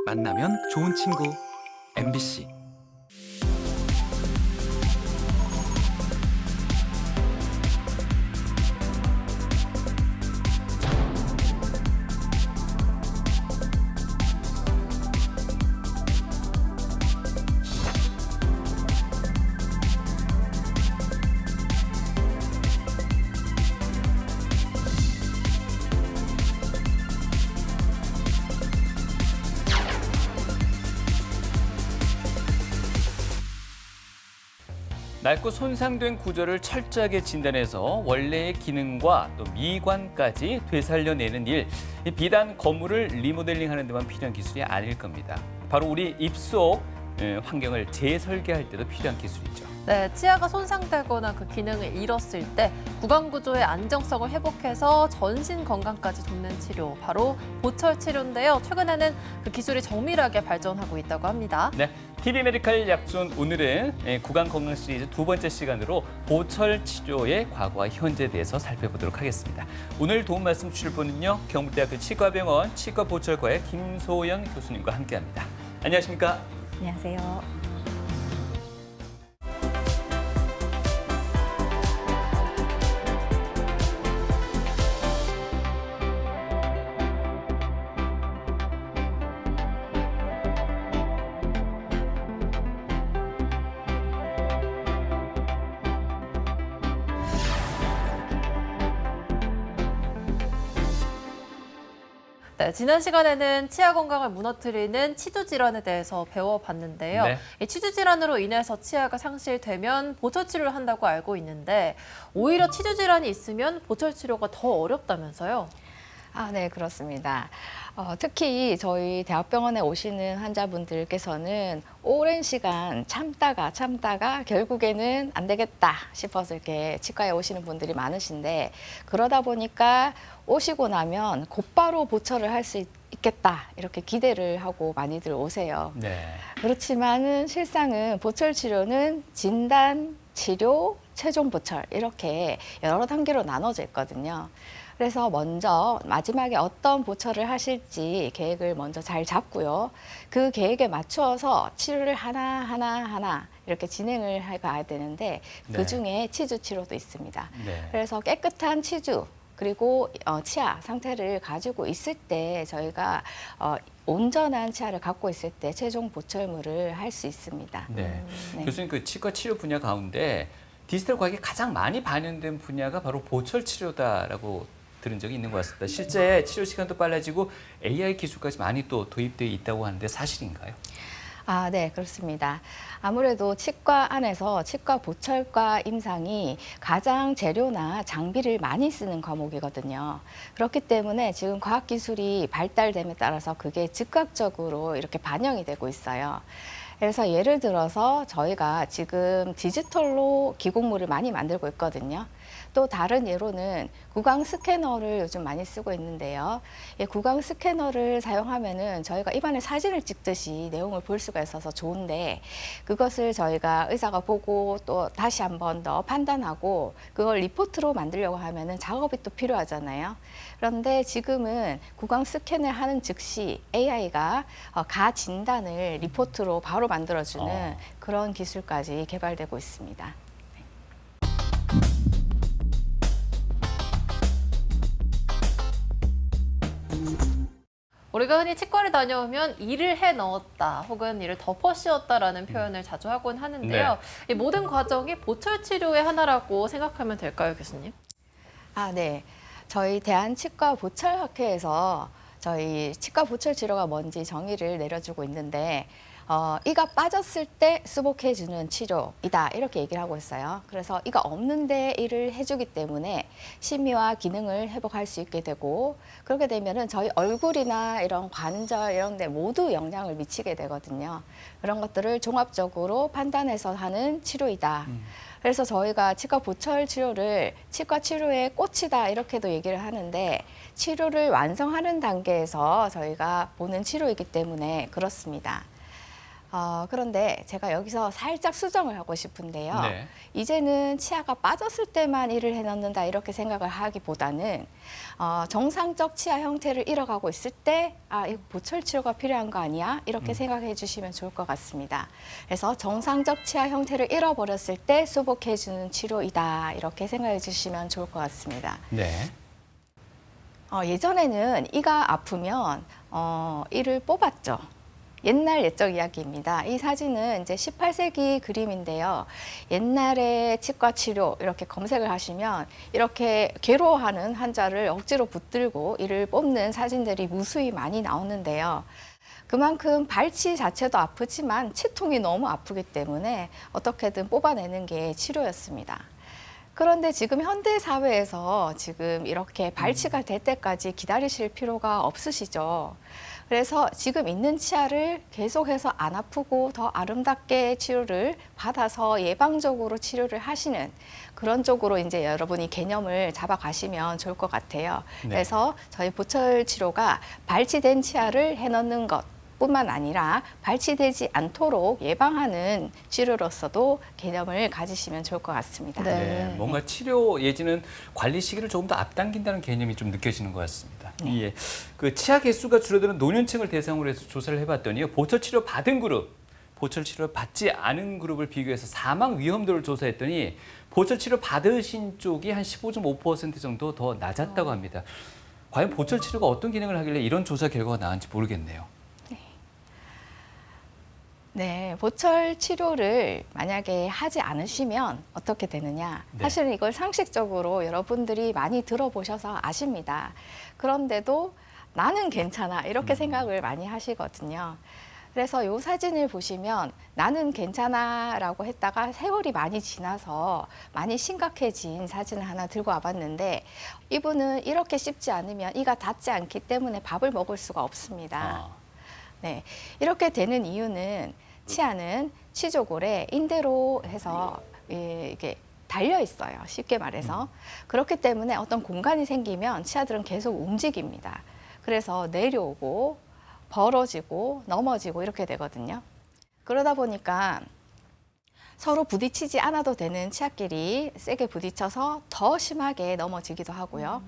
만나면 좋은 친구 MBC. 낡고 손상된 구조를 철저하게 진단해서 원래의 기능과 또 미관까지 되살려내는 일. 비단 건물을 리모델링하는 데만 필요한 기술이 아닐 겁니다. 바로 우리 입속 환경을 재설계할 때도 필요한 기술이죠. 네, 치아가 손상되거나 그 기능을 잃었을 때 구강 구조의 안정성을 회복해서 전신 건강까지 돕는 치료, 바로 보철 치료인데요. 최근에는 그 기술이 정밀하게 발전하고 있다고 합니다. 네, TV 메디칼 약손 오늘은 구강 건강 시리즈 두 번째 시간으로 보철 치료의 과거와 현재에 대해서 살펴보도록 하겠습니다. 오늘 도움 말씀 주실 분은요, 경북대학교 치과병원 치과보철과의 김소연 교수님과 함께합니다. 안녕하십니까? 안녕하세요. 네, 지난 시간에는 치아 건강을 무너뜨리는 치주 질환에 대해서 배워봤는데요. 네. 이 치주 질환으로 인해서 치아가 상실되면 보철 치료를 한다고 알고 있는데 오히려 치주 질환이 있으면 보철 치료가 더 어렵다면서요? 네, 그렇습니다. 특히 저희 대학병원에 오시는 환자분들께서는 오랜 시간 참다가 결국에는 안 되겠다 싶어서 이렇게 치과에 오시는 분들이 많으신데, 그러다 보니까 오시고 나면 곧바로 보철을 할 수 있겠다 이렇게 기대를 하고 많이들 오세요. 네. 그렇지만은 실상은 보철 치료는 진단, 치료, 최종 보철 이렇게 여러 단계로 나눠져 있거든요. 그래서 먼저 마지막에 어떤 보철을 하실지 계획을 먼저 잘 잡고요. 그 계획에 맞추어서 치료를 하나 이렇게 진행을 해가야 되는데, 네. 그중에 치주 치료도 있습니다. 네. 그래서 깨끗한 치주 그리고 치아 상태를 가지고 있을 때 저희가 온전한 치아를 갖고 있을 때 최종 보철물을 할 수 있습니다. 네. 네. 교수님, 그 치과 치료 분야 가운데 디지털 과학이 가장 많이 반영된 분야가 바로 보철 치료다라고 들은 적이 있는 것 같습니다. 실제 치료 시간도 빨라지고 AI 기술까지 많이 또 도입되어 있다고 하는데 사실인가요? 네, 그렇습니다. 아무래도 치과 안에서 치과 보철과 임상이 가장 재료나 장비를 많이 쓰는 과목이거든요. 그렇기 때문에 지금 과학기술이 발달됨에 따라서 그게 즉각적으로 이렇게 반영이 되고 있어요. 그래서 예를 들어서 저희가 지금 디지털로 기공물을 많이 만들고 있거든요. 또 다른 예로는 구강 스캐너를 요즘 많이 쓰고 있는데요. 이 구강 스캐너를 사용하면은 저희가 입안에 사진을 찍듯이 내용을 볼 수가 있어서 좋은데, 그것을 저희가 의사가 보고 또 다시 한 번 더 판단하고 그걸 리포트로 만들려고 하면은 작업이 또 필요하잖아요. 그런데 지금은 구강 스캔을 하는 즉시 AI가 가 진단을 리포트로 바로 만들어주는 그런 기술까지 개발되고 있습니다. 우리가 흔히 치과를 다녀오면 일을 해 넣었다 혹은 일을 덮어 씌웠다라는 표현을 자주 하곤 하는데요. 이 모든 과정이 보철 치료의 하나라고 생각하면 될까요, 교수님? 네. 저희 대한치과보철학회에서 저희 치과 보철 치료가 뭔지 정의를 내려주고 있는데, 이가 빠졌을 때 수복해주는 치료이다 이렇게 얘기를 하고 있어요. 그래서 이가 없는데 이를 해주기 때문에 심미와 기능을 회복할 수 있게 되고, 그렇게 되면은 저희 얼굴이나 이런 관절 이런 데 모두 영향을 미치게 되거든요. 그런 것들을 종합적으로 판단해서 하는 치료이다. 그래서 저희가 치과 보철 치료를 치과 치료의 꽃이다 이렇게도 얘기를 하는데, 치료를 완성하는 단계에서 저희가 보는 치료이기 때문에 그렇습니다. 그런데 제가 여기서 살짝 수정을 하고 싶은데요. 네. 이제는 치아가 빠졌을 때만 일을 해놓는다 이렇게 생각을 하기보다는 정상적 치아 형태를 잃어가고 있을 때 이거 보철 치료가 필요한 거 아니야? 이렇게 생각해 주시면 좋을 것 같습니다. 그래서 정상적 치아 형태를 잃어버렸을 때 수복해 주는 치료이다 이렇게 생각해 주시면 좋을 것 같습니다. 네. 예전에는 이가 아프면 이를 뽑았죠. 옛날 옛적 이야기입니다. 이 사진은 이제 18세기 그림인데요. 옛날에 치과 치료 이렇게 검색을 하시면 이렇게 괴로워하는 환자를 억지로 붙들고 이를 뽑는 사진들이 무수히 많이 나오는데요. 그만큼 발치 자체도 아프지만 치통이 너무 아프기 때문에 어떻게든 뽑아내는 게 치료였습니다. 그런데 지금 현대 사회에서 지금 이렇게 발치가 될 때까지 기다리실 필요가 없으시죠. 그래서 지금 있는 치아를 계속해서 안 아프고 더 아름답게 치료를 받아서 예방적으로 치료를 하시는 그런 쪽으로 이제 여러분이 개념을 잡아가시면 좋을 것 같아요. 네. 그래서 저희 보철 치료가 발치된 치아를 해넣는 것 뿐만 아니라 발치되지 않도록 예방하는 치료로서도 개념을 가지시면 좋을 것 같습니다. 네. 네, 뭔가 치료 예지는 관리 시기를 조금 더 앞당긴다는 개념이 좀 느껴지는 것 같습니다. 네. 예, 그 치아 개수가 줄어드는 노년층을 대상으로 해서 조사를 해봤더니요, 보철 치료 받은 그룹, 보철 치료 받지 않은 그룹을 비교해서 사망 위험도를 조사했더니 보철 치료 받으신 쪽이 한 15.5% 정도 더 낮았다고 합니다. 과연 보철 치료가 어떤 기능을 하길래 이런 조사 결과가 나왔는지 모르겠네요. 네, 보철 치료를 만약에 하지 않으시면 어떻게 되느냐. 네. 사실은 이걸 상식적으로 여러분들이 많이 들어보셔서 아십니다. 그런데도 나는 괜찮아 이렇게 생각을 많이 하시거든요. 그래서 이 사진을 보시면 나는 괜찮아라고 했다가 세월이 많이 지나서 많이 심각해진 사진을 하나 들고 와봤는데 이분은 이렇게 씹지 않으면 이가 닿지 않기 때문에 밥을 먹을 수가 없습니다. 네, 이렇게 되는 이유는 치아는 치조골에 인대로 해서 이게 달려 있어요. 쉽게 말해서. 그렇기 때문에 어떤 공간이 생기면 치아들은 계속 움직입니다. 그래서 내려오고 벌어지고 넘어지고 이렇게 되거든요. 그러다 보니까 서로 부딪히지 않아도 되는 치아끼리 세게 부딪혀서 더 심하게 넘어지기도 하고요.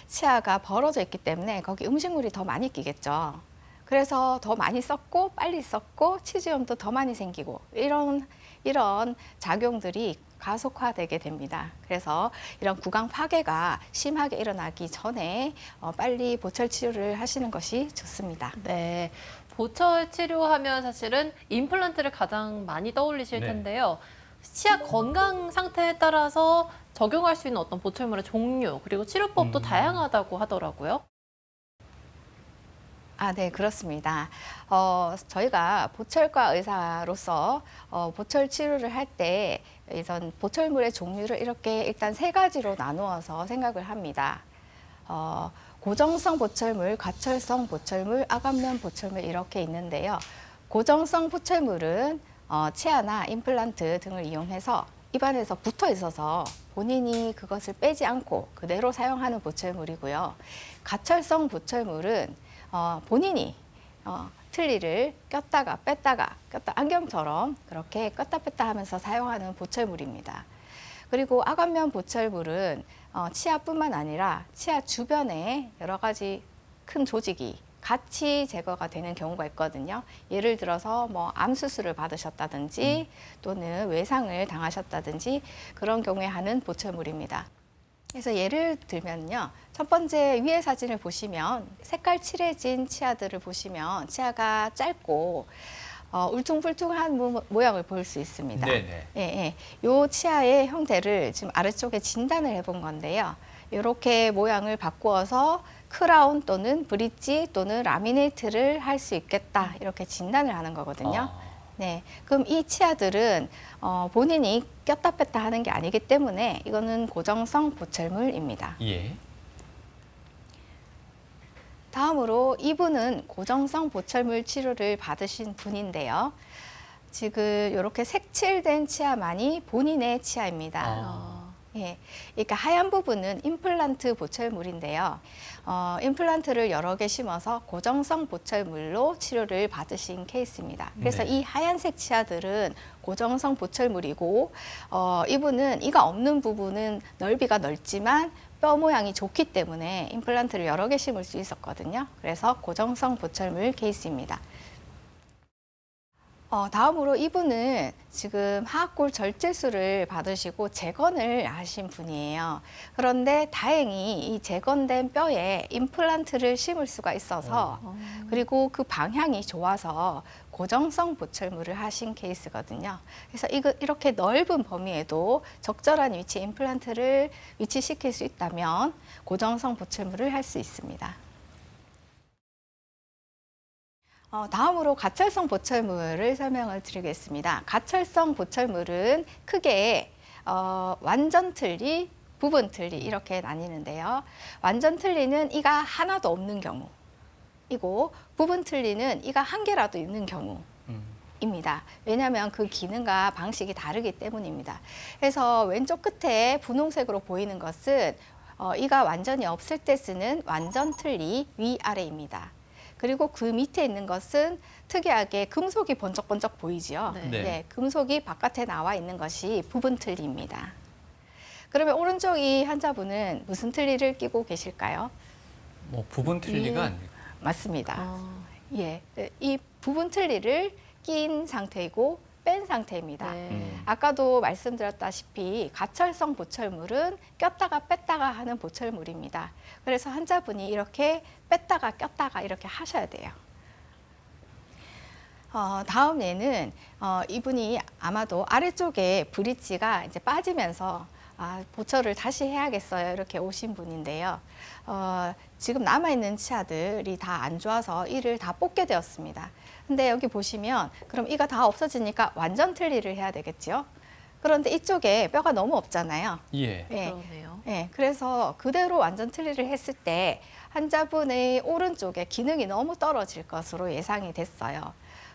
치아가 벌어져 있기 때문에 거기 음식물이 더 많이 끼겠죠. 그래서 더 많이 썩고 빨리 썩고 치주염도 더 많이 생기고 이런 작용들이 가속화되게 됩니다. 그래서 이런 구강 파괴가 심하게 일어나기 전에 빨리 보철 치료를 하시는 것이 좋습니다. 네. 보철 치료하면 사실은 임플란트를 가장 많이 떠올리실 네. 텐데요. 치아 건강 상태에 따라서 적용할 수 있는 어떤 보철물의 종류 그리고 치료법도 다양하다고 하더라고요. 네, 그렇습니다. 저희가 보철과 의사로서 보철 치료를 할 때 이런 보철물의 종류를 이렇게 일단 세 가지로 나누어서 생각을 합니다. 고정성 보철물, 과철성 보철물, 아간면 보철물 이렇게 있는데요. 고정성 보철물은 치아나 임플란트 등을 이용해서 입안에서 붙어 있어서 본인이 그것을 빼지 않고 그대로 사용하는 보철물이고요. 가철성 보철물은 본인이 틀니를 꼈다가 뺐다가 안경처럼 그렇게 꼈다 뺐다 하면서 사용하는 보철물입니다. 그리고 아간면 보철물은 치아뿐만 아니라 치아 주변에 여러 가지 큰 조직이 같이 제거가 되는 경우가 있거든요. 예를 들어서 뭐 암 수술을 받으셨다든지 또는 외상을 당하셨다든지 그런 경우에 하는 보철물입니다. 그래서 예를 들면요. 첫 번째 위의 사진을 보시면 색깔 칠해진 치아들을 보시면 치아가 짧고 울퉁불퉁한 모양을 볼 수 있습니다. 네네. 예. 이 치아의 형태를 지금 아래쪽에 진단을 해본 건데요. 이렇게 모양을 바꾸어서 크라운 또는 브릿지 또는 라미네이트를 할 수 있겠다 이렇게 진단을 하는 거거든요. 네, 그럼 이 치아들은 본인이 꼈다 뺐다 하는 게 아니기 때문에 이거는 고정성 보철물입니다. 예. 다음으로 이분은 고정성 보철물 치료를 받으신 분인데요. 지금 이렇게 색칠된 치아만이 본인의 치아입니다. 예, 그러니까 하얀 부분은 임플란트 보철물인데요. 임플란트를 여러 개 심어서 고정성 보철물로 치료를 받으신 케이스입니다. 그래서 네. 이 하얀색 치아들은 고정성 보철물이고, 이분은 이가 없는 부분은 넓이가 넓지만 뼈 모양이 좋기 때문에 임플란트를 여러 개 심을 수 있었거든요. 그래서 고정성 보철물 케이스입니다. 다음으로 이분은 지금 하악골 절제술을 받으시고 재건을 하신 분이에요. 그런데 다행히 이 재건된 뼈에 임플란트를 심을 수가 있어서 그리고 그 방향이 좋아서 고정성 보철물을 하신 케이스거든요. 그래서 이렇게 넓은 범위에도 적절한 위치에 임플란트를 위치시킬 수 있다면 고정성 보철물을 할 수 있습니다. 다음으로 가철성 보철물을 설명을 드리겠습니다. 가철성 보철물은 크게 완전 틀니, 부분 틀니 이렇게 나뉘는데요. 완전 틀니는 이가 하나도 없는 경우이고 부분 틀니는 이가 한 개라도 있는 경우입니다. 왜냐하면 그 기능과 방식이 다르기 때문입니다. 그래서 왼쪽 끝에 분홍색으로 보이는 것은 이가 완전히 없을 때 쓰는 완전 틀니 위아래입니다. 그리고 그 밑에 있는 것은 특이하게 금속이 번쩍번쩍 보이지요. 네. 네. 금속이 바깥에 나와 있는 것이 부분 틀니입니다. 그러면 오른쪽 이 환자분은 무슨 틀니를 끼고 계실까요? 뭐 부분 틀니가 예. 아닙니까? 맞습니다. 예, 이 부분 틀니를 낀 상태이고 뺀 상태입니다. 네. 아까도 말씀드렸다시피 가철성 보철물은 꼈다가 뺐다가 하는 보철물입니다. 그래서 환자분이 이렇게 뺐다가 꼈다가 이렇게 하셔야 돼요. 다음 예는 이분이 아마도 아래쪽에 브릿지가 이제 빠지면서 보철을 다시 해야겠어요. 이렇게 오신 분인데요. 지금 남아있는 치아들이 다 안 좋아서 이를 다 뽑게 되었습니다. 근데 여기 보시면 그럼 이가 다 없어지니까 완전 틀니를 해야 되겠죠. 그런데 이쪽에 뼈가 너무 없잖아요. 예. 예. 그러네요. 예, 그래서 그대로 완전 틀니를 했을 때 환자분의 오른쪽에 기능이 너무 떨어질 것으로 예상이 됐어요.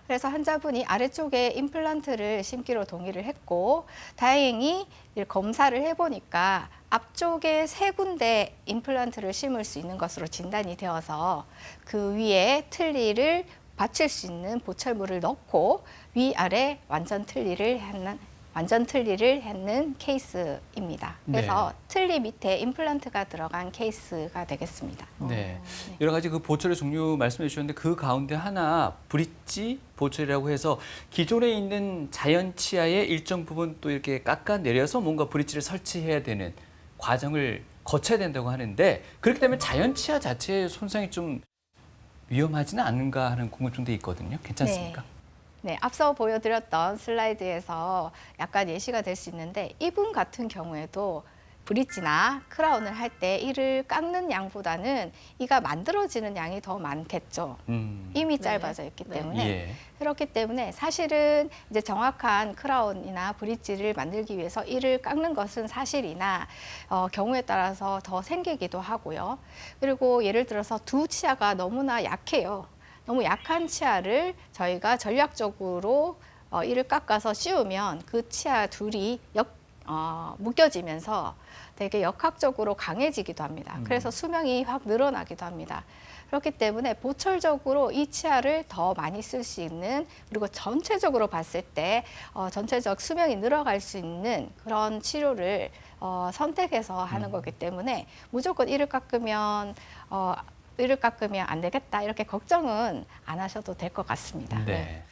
그래서 환자분이 아래쪽에 임플란트를 심기로 동의를 했고 다행히 검사를 해보니까 앞쪽에 3군데 임플란트를 심을 수 있는 것으로 진단이 되어서 그 위에 틀니를 받칠 수 있는 보철물을 넣고 위아래 완전 틀니를 했는 케이스입니다. 그래서 네. 틀니 밑에 임플란트가 들어간 케이스가 되겠습니다. 네. 여러 가지 그 보철의 종류 말씀해 주셨는데 그 가운데 하나 브릿지 보철이라고 해서 기존에 있는 자연 치아의 일정 부분 또 이렇게 깎아내려서 뭔가 브릿지를 설치해야 되는 과정을 거쳐야 된다고 하는데 그렇게 되면 자연 치아 자체의 손상이 좀 위험하지는 않은가 하는 궁금증도 있거든요. 괜찮습니까? 네, 앞서 보여드렸던 슬라이드에서 약간 예시가 될 수 있는데 이분 같은 경우에도 브릿지나 크라운을 할 때 이를 깎는 양보다는 이가 만들어지는 양이 더 많겠죠. 이미 네. 짧아져 있기 네. 때문에. 예. 그렇기 때문에 사실은 이제 정확한 크라운이나 브릿지를 만들기 위해서 이를 깎는 것은 사실이나 경우에 따라서 더 생기기도 하고요. 그리고 예를 들어서 두 치아가 너무나 약해요. 너무 약한 치아를 저희가 전략적으로 이를 깎아서 씌우면 그 치아 둘이 묶여지면서 되게 역학적으로 강해지기도 합니다. 그래서 수명이 확 늘어나기도 합니다. 그렇기 때문에 보철적으로 이 치아를 더 많이 쓸 수 있는 그리고 전체적으로 봤을 때 전체적 수명이 늘어갈 수 있는 그런 치료를 선택해서 하는 거기 때문에 무조건 이를 깎으면 안 되겠다 이렇게 걱정은 안 하셔도 될 것 같습니다. 네.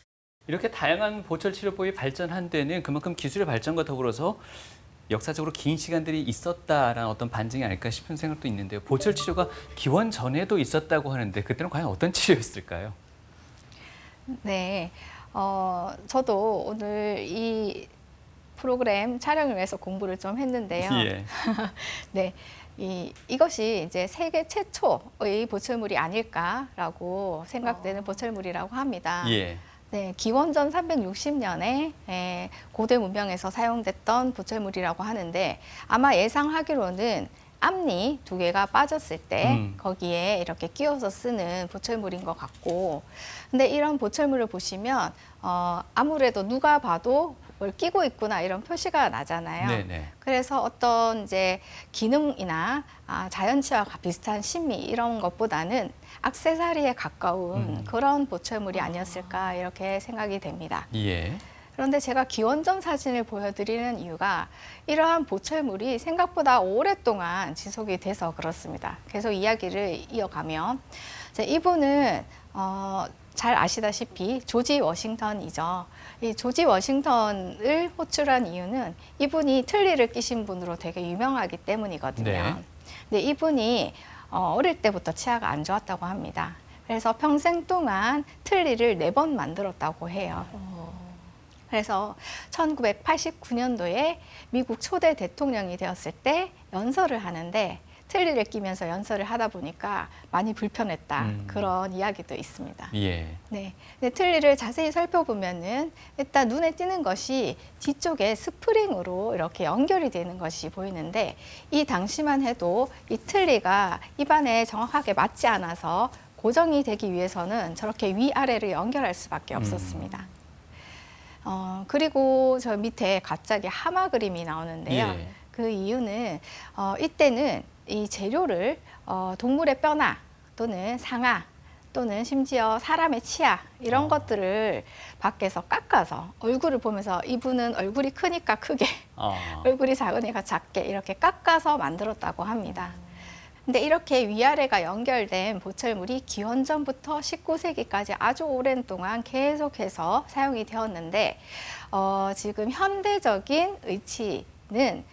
이렇게 다양한 보철 치료법이 발전한 데는 그만큼 기술의 발전과 더불어서 역사적으로 긴 시간들이 있었다라는 어떤 반증이 아닐까 싶은 생각도 있는데요. 보철 치료가 기원 전에도 있었다고 하는데 그때는 과연 어떤 치료였을까요? 네, 저도 오늘 이 프로그램 촬영을 위해서 공부를 좀 했는데요. 예. 네, 이것이 이제 세계 최초의 보철물이 아닐까라고 생각되는 보철물이라고 합니다. 예. 네, 기원전 360년에 고대 문명에서 사용됐던 보철물이라고 하는데 아마 예상하기로는 앞니 2개가 빠졌을 때 거기에 이렇게 끼워서 쓰는 보철물인 것 같고 근데 이런 보철물을 보시면 아무래도 누가 봐도 뭘 끼고 있구나 이런 표시가 나잖아요. 네네. 그래서 어떤 이제 기능이나 자연치와 비슷한 심미 이런 것보다는 액세서리에 가까운 그런 보철물이 아니었을까 이렇게 생각이 됩니다. 예. 그런데 제가 기원전 사진을 보여드리는 이유가 이러한 보철물이 생각보다 오랫동안 지속이 돼서 그렇습니다. 계속 이야기를 이어가면 이분은 잘 아시다시피 조지 워싱턴이죠. 이 조지 워싱턴을 호출한 이유는 이분이 틀니를 끼신 분으로 되게 유명하기 때문이거든요. 네. 근데 이분이 어릴 때부터 치아가 안 좋았다고 합니다. 그래서 평생 동안 틀니를 4번 만들었다고 해요. 그래서 1989년도에 미국 초대 대통령이 되었을 때 연설을 하는데 틀니를 끼면서 연설을 하다 보니까 많이 불편했다. 그런 이야기도 있습니다. 예. 네. 근데 틀니를 자세히 살펴보면은 일단 눈에 띄는 것이 뒤쪽에 스프링으로 이렇게 연결이 되는 것이 보이는데 이 당시만 해도 이 틀니가 입안에 정확하게 맞지 않아서 고정이 되기 위해서는 저렇게 위아래를 연결할 수밖에 없었습니다. 그리고 저 밑에 갑자기 하마 그림이 나오는데요. 예. 그 이유는 이때는 이 재료를 동물의 뼈나 또는 상아 또는 심지어 사람의 치아 이런 것들을 밖에서 깎아서 얼굴을 보면서 이분은 얼굴이 크니까 크게 얼굴이 작으니까 작게 이렇게 깎아서 만들었다고 합니다. 근데 이렇게 위아래가 연결된 보철물이 기원전부터 19세기까지 아주 오랜 동안 계속해서 사용이 되었는데 지금 현대적인 의치는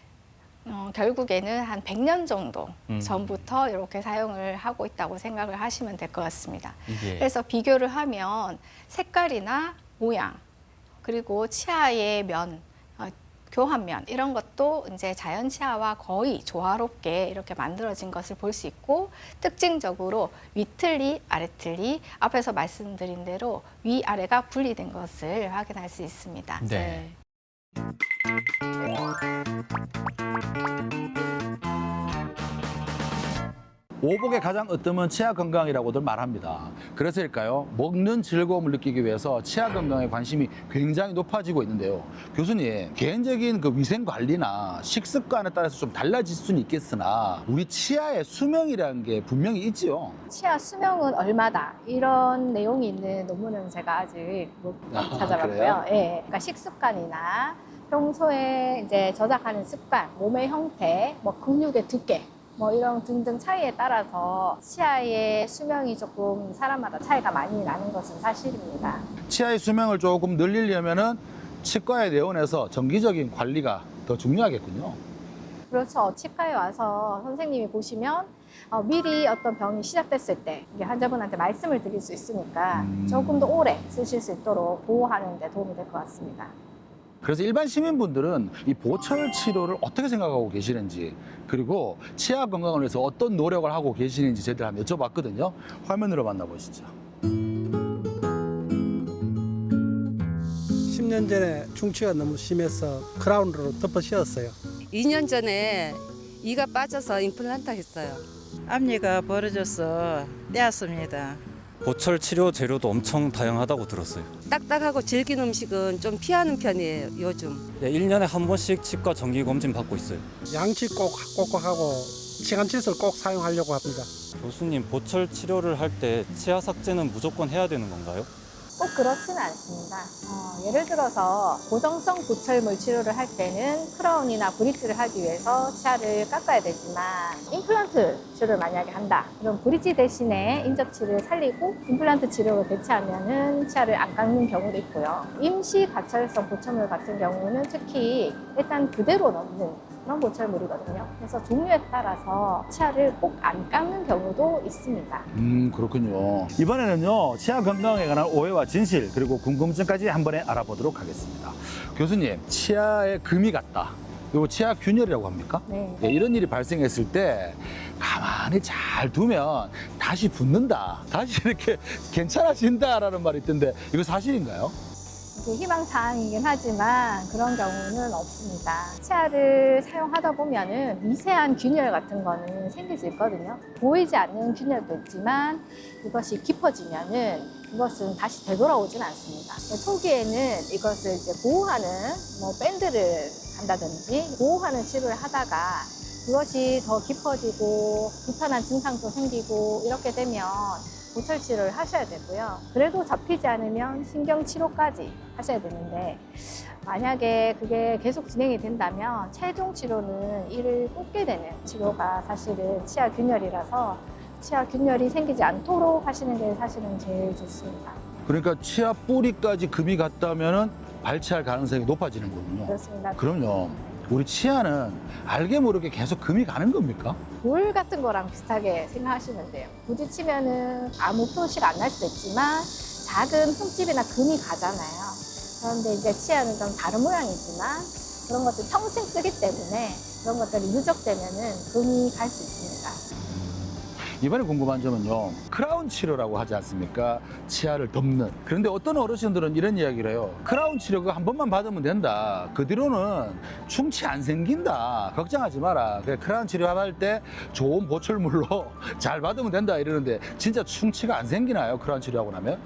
결국에는 한 100년 정도 전부터 이렇게 사용을 하고 있다고 생각을 하시면 될 것 같습니다. 예. 그래서 비교를 하면 색깔이나 모양 그리고 치아의 면 교환면 이런 것도 이제 자연 치아와 거의 조화롭게 이렇게 만들어진 것을 볼 수 있고 특징적으로 위틀니, 아래틀니 앞에서 말씀드린 대로 위아래가 분리된 것을 확인할 수 있습니다. 네. 오복의 가장 으뜸은 치아 건강이라고들 말합니다. 그래서일까요? 먹는 즐거움을 느끼기 위해서 치아 건강에 관심이 굉장히 높아지고 있는데요. 교수님, 개인적인 그 위생 관리나 식습관에 따라서 좀 달라질 수는 있겠으나 우리 치아의 수명이라는 게 분명히 있지요. 치아 수명은 얼마다 이런 내용이 있는 논문은 제가 아직 못 찾아봤고요. 그래요? 예, 그러니까 식습관이나 평소에 이제 저작하는 습관, 몸의 형태, 뭐 근육의 두께, 뭐 이런 등등 차이에 따라서 치아의 수명이 조금 사람마다 차이가 많이 나는 것은 사실입니다. 치아의 수명을 조금 늘리려면은 치과에 내원해서 정기적인 관리가 더 중요하겠군요. 그렇죠. 치과에 와서 선생님이 보시면 미리 어떤 병이 시작됐을 때 이게 환자분한테 말씀을 드릴 수 있으니까 조금 더 오래 쓰실 수 있도록 보호하는 데 도움이 될 것 같습니다. 그래서 일반 시민분들은 이 보철 치료를 어떻게 생각하고 계시는지 그리고 치아 건강을 위해서 어떤 노력을 하고 계시는지 저희들 한번 여쭤봤거든요. 화면으로 만나보시죠. 10년 전에 충치가 너무 심해서 크라운으로 덮어 씌웠어요. 2년 전에 이가 빠져서 임플란트 했어요. 앞니가 벌어져서 떼었습니다. 보철 치료 재료도 엄청 다양하다고 들었어요. 딱딱하고 질긴 음식은 좀 피하는 편이에요, 요즘. 네, 1년에 한 번씩 치과 정기 검진 받고 있어요. 양치 꼭 하고 치간칫솔 꼭 사용하려고 합니다. 교수님, 보철 치료를 할 때 치아 삭제는 무조건 해야 되는 건가요? 꼭 그렇지는 않습니다. 예를 들어서 고정성 보철물 치료를 할 때는 크라운이나 브릿지를 하기 위해서 치아를 깎아야 되지만 임플란트 치료를 만약에 한다. 그럼 브릿지 대신에 인접치를 살리고 임플란트 치료로 대체하면은 치아를 안 깎는 경우도 있고요. 임시 가철성 보철물 같은 경우는 특히 일단 그대로 넣는 그런 보철물이거든요. 그래서 종류에 따라서 치아를 꼭 안 깎는 경우도 있습니다. 그렇군요. 이번에는요, 치아 건강에 관한 오해와 진실, 그리고 궁금증까지 한 번에 알아보도록 하겠습니다. 교수님, 치아에 금이 갔다. 이거 치아 균열이라고 합니까? 네. 네, 이런 일이 발생했을 때 가만히 잘 두면 다시 붙는다. 다시 이렇게 괜찮아진다라는 말이 있던데 이거 사실인가요? 이게 희망사항이긴 하지만 그런 경우는 없습니다. 치아를 사용하다 보면은 미세한 균열 같은 거는 생길 수 있거든요. 보이지 않는 균열도 있지만 이것이 깊어지면은 이것은 다시 되돌아오진 않습니다. 초기에는 이것을 이제 보호하는 뭐 밴드를 한다든지 보호하는 치료를 하다가 그것이 더 깊어지고 불편한 증상도 생기고 이렇게 되면 보철 치료를 하셔야 되고요. 그래도 잡히지 않으면 신경 치료까지 하셔야 되는데 만약에 그게 계속 진행이 된다면 최종 치료는 이를 꽂게 되는 치료가 사실은 치아 균열이라서 치아 균열이 생기지 않도록 하시는 게 사실은 제일 좋습니다. 그러니까 치아 뿌리까지 금이 갔다면은 발치할 가능성이 높아지는 거군요. 그렇습니다. 그럼요. 우리 치아는 알게 모르게 계속 금이 가는 겁니까? 돌 같은 거랑 비슷하게 생각하시면 돼요. 부딪히면은 아무 표시가 안 날 수도 있지만 작은 흠집이나 금이 가잖아요. 그런데 이제 치아는 좀 다른 모양이지만 그런 것들 평생 쓰기 때문에 그런 것들이 누적되면은 금이 갈 수 있습니다. 이번에 궁금한 점은요. 크라운 치료라고 하지 않습니까? 치아를 덮는. 그런데 어떤 어르신들은 이런 이야기를 해요. 크라운 치료가 한 번만 받으면 된다. 그 뒤로는 충치 안 생긴다. 걱정하지 마라. 그래, 크라운 치료할 때 좋은 보철물로 잘 받으면 된다 이러는데 진짜 충치가 안 생기나요? 크라운 치료하고 나면?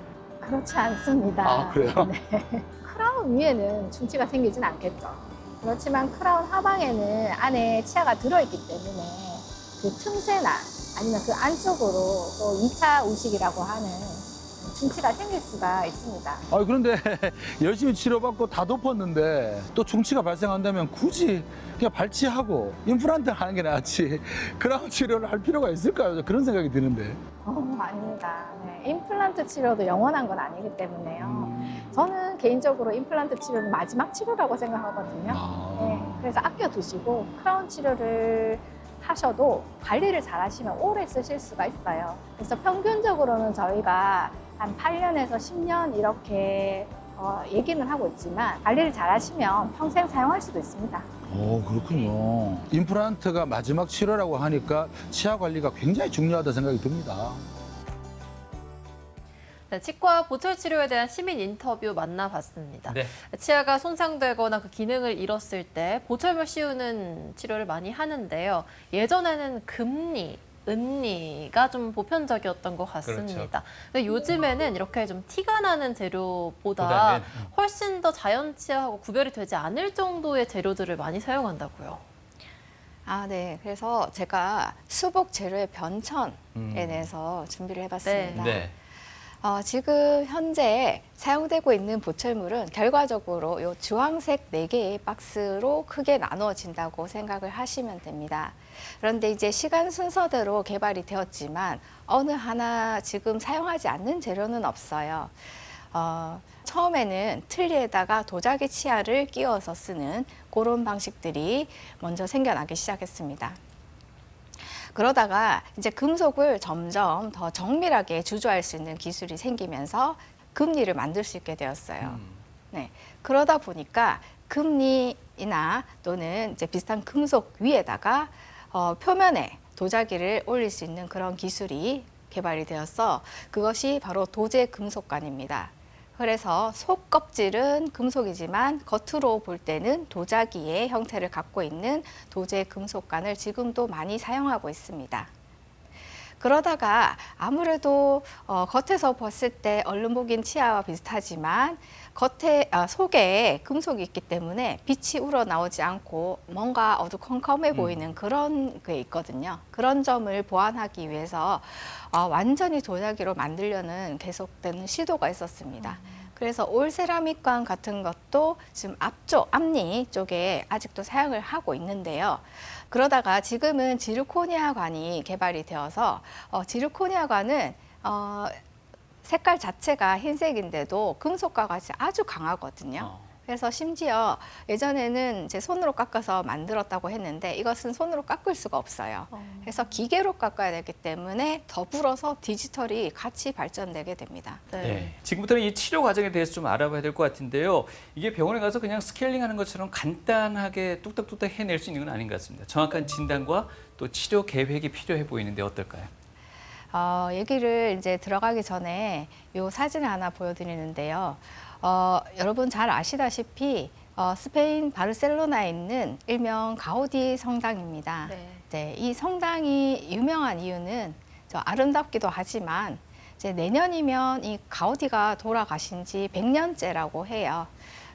그렇지 않습니다. 아, 그래요? 네. 크라운 위에는 충치가 생기진 않겠죠. 그렇지만 크라운 하방에는 안에 치아가 들어있기 때문에 그 틈새나 아니면 그 안쪽으로 또 2차 우식이라고 하는 충치가 생길 수가 있습니다. 아, 그런데 열심히 치료받고 다 덮었는데 또 충치가 발생한다면 굳이 그냥 발치하고 임플란트 하는 게 낫지 크라운 치료를 할 필요가 있을까요? 그런 생각이 드는데. 아닙니다. 네. 임플란트 치료도 영원한 건 아니기 때문에요. 저는 개인적으로 임플란트 치료는 마지막 치료라고 생각하거든요. 네. 그래서 아껴두시고 크라운 치료를 하셔도 관리를 잘 하시면 오래 쓰실 수가 있어요. 그래서 평균적으로는 저희가 한 8년에서 10년 이렇게 얘기는 하고 있지만 관리를 잘 하시면 평생 사용할 수도 있습니다. 오, 그렇군요. 임플란트가 마지막 치료라고 하니까 치아 관리가 굉장히 중요하다 생각이 듭니다. 네, 치과 보철 치료에 대한 시민 인터뷰 만나봤습니다. 네. 치아가 손상되거나 그 기능을 잃었을 때 보철물 씌우는 치료를 많이 하는데요. 예전에는 금리, 은리가 좀 보편적이었던 것 같습니다. 근데 요즘에는 이렇게 좀 티가 나는 재료보다 훨씬 더 자연 치아하고 구별이 되지 않을 정도의 재료들을 많이 사용한다고요. 아, 네. 그래서 제가 수복 재료의 변천에 대해서 준비를 해봤습니다. 네. 지금 현재 사용되고 있는 보철물은 결과적으로 이 주황색 4개의 박스로 크게 나누어진다고 생각을 하시면 됩니다. 그런데 이제 시간 순서대로 개발이 되었지만 어느 하나 지금 사용하지 않는 재료는 없어요. 처음에는 틀니에다가 도자기 치아를 끼워서 쓰는 그런 방식들이 먼저 생겨나기 시작했습니다. 그러다가 이제 금속을 점점 더 정밀하게 주조할 수 있는 기술이 생기면서 금리를 만들 수 있게 되었어요. 네. 그러다 보니까 금리나 또는 이제 비슷한 금속 위에다가 표면에 도자기를 올릴 수 있는 그런 기술이 개발이 되어서 그것이 바로 도제 금속관입니다. 그래서 속 껍질은 금속이지만 겉으로 볼 때는 도자기의 형태를 갖고 있는 도제 금속관을 지금도 많이 사용하고 있습니다. 그러다가 아무래도 겉에서 봤을 때 얼른 보긴 치아와 비슷하지만 속에 금속이 있기 때문에 빛이 우러나오지 않고 뭔가 어두컴컴해 보이는 그런 게 있거든요. 그런 점을 보완하기 위해서 완전히 도자기로 만들려는 계속되는 시도가 있었습니다. 그래서 올세라믹관 같은 것도 지금 앞니 쪽에 아직도 사용을 하고 있는데요. 그러다가 지금은 지르코니아관이 개발이 되어서 지르코니아관은 색깔 자체가 흰색인데도 금속과 같이 아주 강하거든요. 그래서 심지어 예전에는 제 손으로 깎아서 만들었다고 했는데 이것은 손으로 깎을 수가 없어요. 그래서 기계로 깎아야 되기 때문에 더불어서 디지털이 같이 발전되게 됩니다. 네. 지금부터는 이 치료 과정에 대해서 좀 알아봐야 될 것 같은데요. 이게 병원에 가서 그냥 스케일링 하는 것처럼 간단하게 뚝딱뚝딱 해낼 수 있는 건 아닌 것 같습니다. 정확한 진단과 또 치료 계획이 필요해 보이는데 어떨까요? 얘기를 이제 들어가기 전에 이 사진을 하나 보여드리는데요. 여러분 잘 아시다시피 스페인 바르셀로나에 있는 일명 가우디 성당입니다. 네. 네, 이 성당이 유명한 이유는 아름답기도 하지만 이제 내년이면 이 가우디가 돌아가신 지 100년째라고 해요.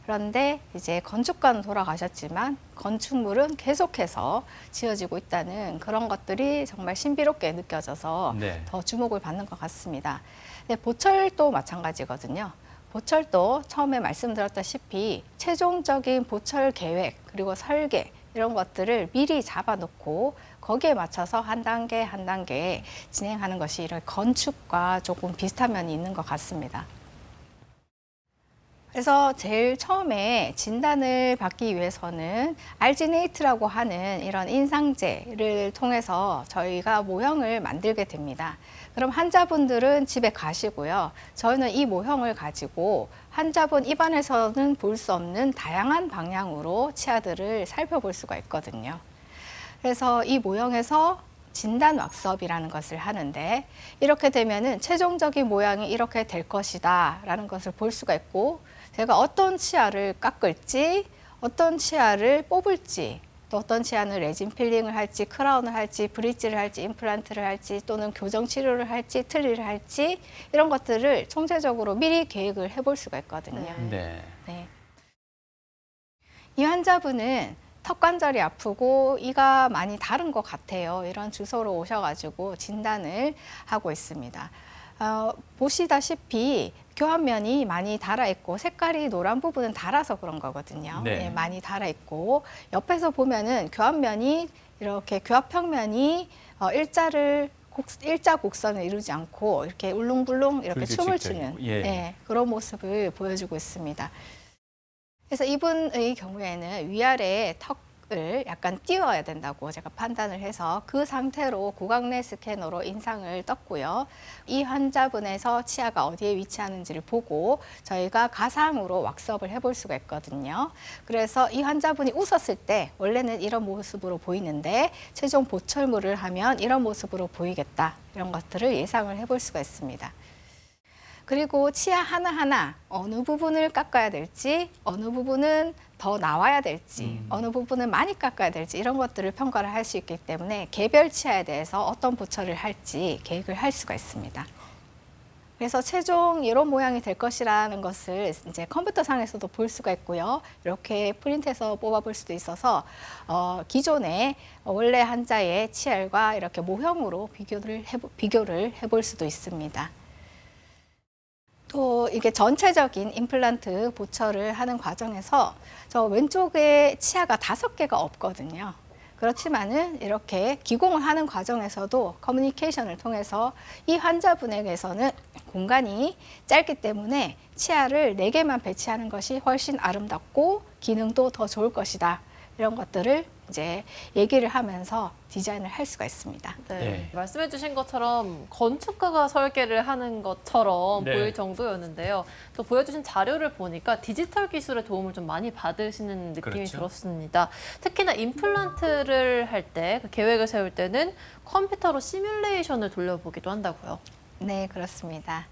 그런데 이제 건축가는 돌아가셨지만 건축물은 계속해서 지어지고 있다는 그런 것들이 정말 신비롭게 느껴져서 네. 더 주목을 받는 것 같습니다. 네, 보철도 마찬가지거든요. 보철도 처음에 말씀드렸다시피 최종적인 보철 계획 그리고 설계 이런 것들을 미리 잡아놓고 거기에 맞춰서 한 단계 한 단계 진행하는 것이 이런 건축과 조금 비슷한 면이 있는 것 같습니다. 그래서 제일 처음에 진단을 받기 위해서는 알지네이트라고 하는 이런 인상제를 통해서 저희가 모형을 만들게 됩니다. 그럼 환자분들은 집에 가시고요. 저희는 이 모형을 가지고 환자분 입안에서는 볼 수 없는 다양한 방향으로 치아들을 살펴볼 수가 있거든요. 그래서 이 모형에서 진단 왁스업이라는 것을 하는데 이렇게 되면은 최종적인 모양이 이렇게 될 것이다 라는 것을 볼 수가 있고 제가 어떤 치아를 깎을지 어떤 치아를 뽑을지 또 어떤 치아는 레진 필링을 할지 크라운을 할지 브릿지를 할지 임플란트를 할지 또는 교정 치료를 할지 트리를 할지 이런 것들을 총체적으로 미리 계획을 해볼 수가 있거든요. 네. 네. 이 환자분은 턱 관절이 아프고 이가 많이 다른 것 같아요. 이런 주소로 오셔가지고 진단을 하고 있습니다. 보시다시피 교합면이 많이 달아있고 색깔이 노란 부분은 달아서 그런 거거든요. 네. 네, 많이 달아있고 옆에서 보면은 교합면이 이렇게 교합평면이 일자 곡선을 이루지 않고 이렇게 울릉불릉 이렇게 춤을 추는 예. 네, 그런 모습을 보여주고 있습니다. 그래서 이분의 경우에는 위아래 턱을 약간 띄워야 된다고 제가 판단을 해서 그 상태로 구강내 스캐너로 인상을 떴고요. 이 환자분에서 치아가 어디에 위치하는지를 보고 저희가 가상으로 왁스업을 해볼 수가 있거든요. 그래서 이 환자분이 웃었을 때 원래는 이런 모습으로 보이는데 최종 보철물을 하면 이런 모습으로 보이겠다. 이런 것들을 예상을 해볼 수가 있습니다. 그리고 치아 하나하나 어느 부분을 깎아야 될지 어느 부분은 더 나와야 될지 어느 부분은 많이 깎아야 될지 이런 것들을 평가를 할 수 있기 때문에 개별 치아에 대해서 어떤 보철을 할지 계획을 할 수가 있습니다. 그래서 최종 이런 모양이 될 것이라는 것을 이제 컴퓨터상에서도 볼 수가 있고요. 이렇게 프린트해서 뽑아볼 수도 있어서 기존의 원래 환자의 치열과 이렇게 모형으로 비교를 해볼 수도 있습니다. 또 이게 전체적인 임플란트 보철을 하는 과정에서 저 왼쪽에 치아가 5개가 없거든요. 그렇지만은 이렇게 기공을 하는 과정에서도 커뮤니케이션을 통해서 이 환자분에게서는 공간이 짧기 때문에 치아를 4개만 배치하는 것이 훨씬 아름답고 기능도 더 좋을 것이다. 이런 것들을 이제 얘기를 하면서 디자인을 할 수가 있습니다. 네. 네. 말씀해주신 것처럼 건축가가 설계를 하는 것처럼 네. 보일 정도였는데요. 또 보여주신 자료를 보니까 디지털 기술의 도움을 좀 많이 받으시는 느낌이 그렇죠. 들었습니다. 특히나 임플란트를 할 때, 그 계획을 세울 때는 컴퓨터로 시뮬레이션을 돌려보기도 한다고요. 네, 그렇습니다.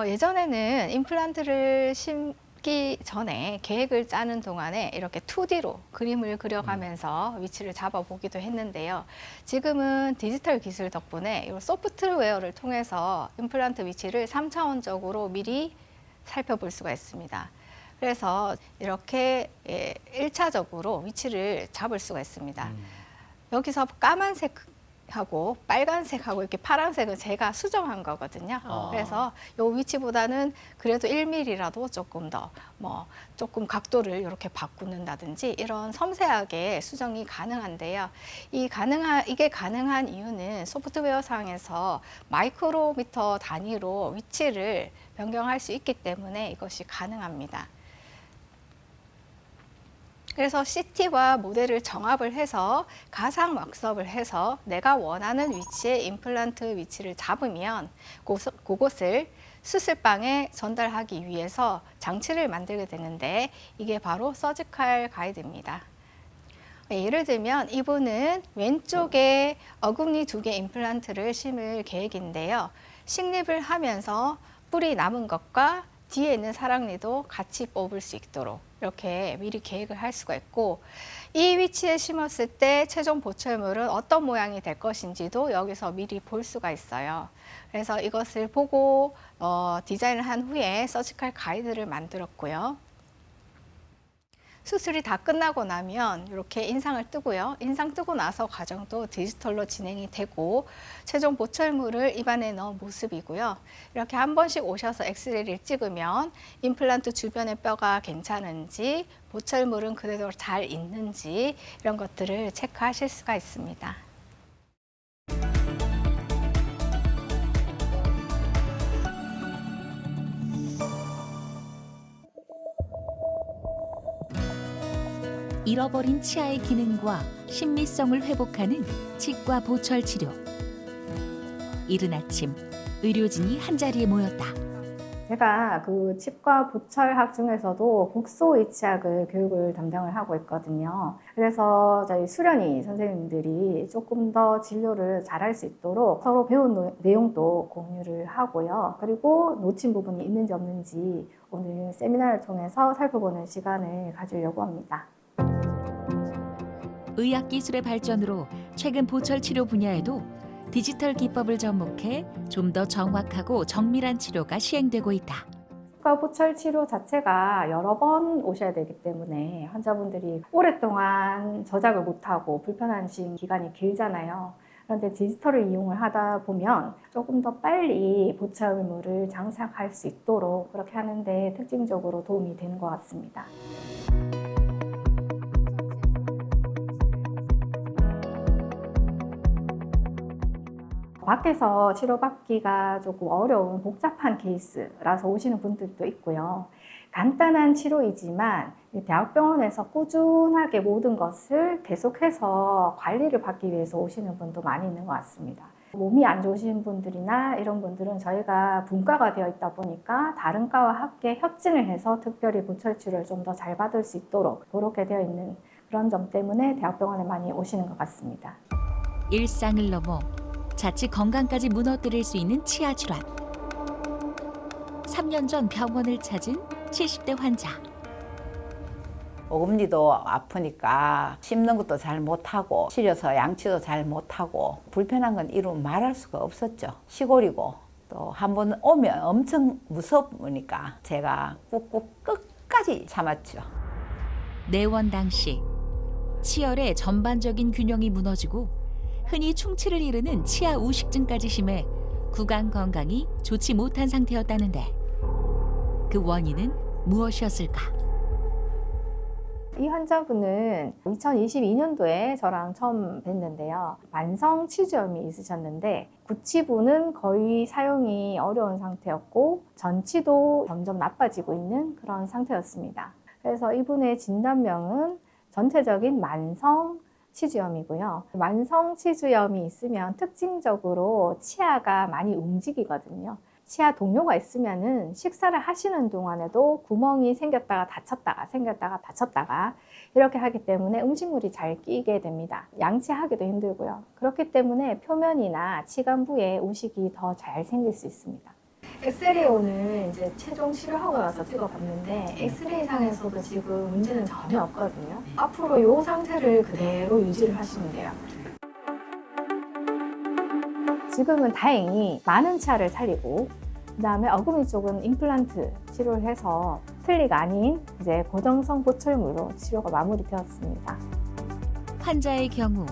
예전에는 임플란트를 심기 전에 계획을 짜는 동안에 이렇게 2D로 그림을 그려가면서 위치를 잡아보기도 했는데요. 지금은 디지털 기술 덕분에 이 소프트웨어를 통해서 임플란트 위치를 3차원적으로 미리 살펴볼 수가 있습니다. 그래서 이렇게 1차적으로 위치를 잡을 수가 있습니다. 여기서 까만색하고 빨간색하고 이렇게 파란색은 제가 수정한 거거든요. 그래서 이 위치보다는 그래도 1mm라도 조금 더 조금 각도를 이렇게 바꾸는다든지 이런 섬세하게 수정이 가능한데요. 이게 가능한 이유는 소프트웨어 상에서 마이크로미터 단위로 위치를 변경할 수 있기 때문에 이것이 가능합니다. 그래서 CT와 모델을 정합을 해서 가상 왁스업을 해서 내가 원하는 위치에 임플란트 위치를 잡으면 그곳을 수술방에 전달하기 위해서 장치를 만들게 되는데 이게 바로 서지컬 가이드입니다. 예를 들면 이분은 왼쪽에 어금니 2개 임플란트를 심을 계획인데요. 식립을 하면서 뿔이 남은 것과 뒤에 있는 사랑니도 같이 뽑을 수 있도록 이렇게 미리 계획을 할 수가 있고, 이 위치에 심었을 때 최종 보철물은 어떤 모양이 될 것인지도 여기서 미리 볼 수가 있어요. 그래서 이것을 보고 디자인을 한 후에 서지컬 가이드를 만들었고요. 수술이 다 끝나고 나면 이렇게 인상을 뜨고요. 인상 뜨고 나서 과정도 디지털로 진행이 되고 최종 보철물을 입안에 넣은 모습이고요. 이렇게 한 번씩 오셔서 엑스레이를 찍으면 임플란트 주변의 뼈가 괜찮은지, 보철물은 그대로 잘 있는지 이런 것들을 체크하실 수가 있습니다. 잃어버린 치아의 기능과 신미성을 회복하는 치과 보철 치료. 이른 아침 의료진이 한자리에 모였다. 제가 그 치과 보철학 중에서도 국소의 치학을 교육을 담당을 하고 있거든요. 그래서 저희 수련의 선생님들이 조금 더 진료를 잘할 수 있도록 서로 배운 내용도 공유를 하고요. 그리고 놓친 부분이 있는지 없는지 오늘 세미나를 통해서 살펴보는 시간을 가지려고 합니다. 의학기술의 발전으로 최근 보철 치료 분야에도 디지털 기법을 접목해 좀 더 정확하고 정밀한 치료가 시행되고 있다. 치과 보철 치료 자체가 여러 번 오셔야 되기 때문에 환자분들이 오랫동안 저작을 못하고 불편하신 기간이 길잖아요. 그런데 디지털을 이용을 하다 보면 조금 더 빨리 보철물을 장착할 수 있도록 그렇게 하는데 특징적으로 도움이 되는 것 같습니다. 밖에서 치료받기가 조금 어려운 복잡한 케이스라서 오시는 분들도 있고요. 간단한 치료이지만 대학병원에서 꾸준하게 모든 것을 계속해서 관리를 받기 위해서 오시는 분도 많이 있는 것 같습니다. 몸이 안 좋으신 분들이나 이런 분들은 저희가 분과가 되어 있다 보니까 다른 과와 함께 협진을 해서 특별히 보철 치료를 좀 더 잘 받을 수 있도록 그렇게 되어 있는 그런 점 때문에 대학병원에 많이 오시는 것 같습니다. 일상을 넘어 자칫 건강까지 무너뜨릴 수 있는 치아 질환. 3년 전 병원을 찾은 70대 환자. 어금니도 아프니까 씹는 것도 잘 못하고 시려서 양치도 잘 못하고 불편한 건 이루 말할 수가 없었죠. 시골이고 또 한 번 오면 엄청 무서우니까 제가 꾹꾹 끝까지 참았죠. 내원 당시 치열의 전반적인 균형이 무너지고 흔히 충치를 이르는 치아 우식증까지 심해 구강 건강이 좋지 못한 상태였다는데 그 원인은 무엇이었을까? 이 환자분은 2022년도에 저랑 처음 뵀는데요. 만성 치주염이 있으셨는데 구치부는 거의 사용이 어려운 상태였고 전치도 점점 나빠지고 있는 그런 상태였습니다. 그래서 이분의 진단명은 전체적인 만성 치주염이고요. 만성 치주염이 있으면 특징적으로 치아가 많이 움직이거든요. 치아 동요가 있으면은 식사를 하시는 동안에도 구멍이 생겼다가 닫혔다가 이렇게 하기 때문에 음식물이 잘 끼게 됩니다. 양치하기도 힘들고요. 그렇기 때문에 표면이나 치간부에 우식이 더 잘 생길 수 있습니다. 엑스레이 오늘 이제 최종 치료하고 나서 찍어봤는데 엑스레이 상에서도 지금 문제는 전혀 없거든요. 앞으로 이 상태를 그대로 유지를 하시면 돼요. 지금은 다행히 많은 치아를 살리고 그다음에 어금니 쪽은 임플란트 치료를 해서 틀니가 아닌 이제 고정성 보철물로 치료가 마무리되었습니다. 환자의 경우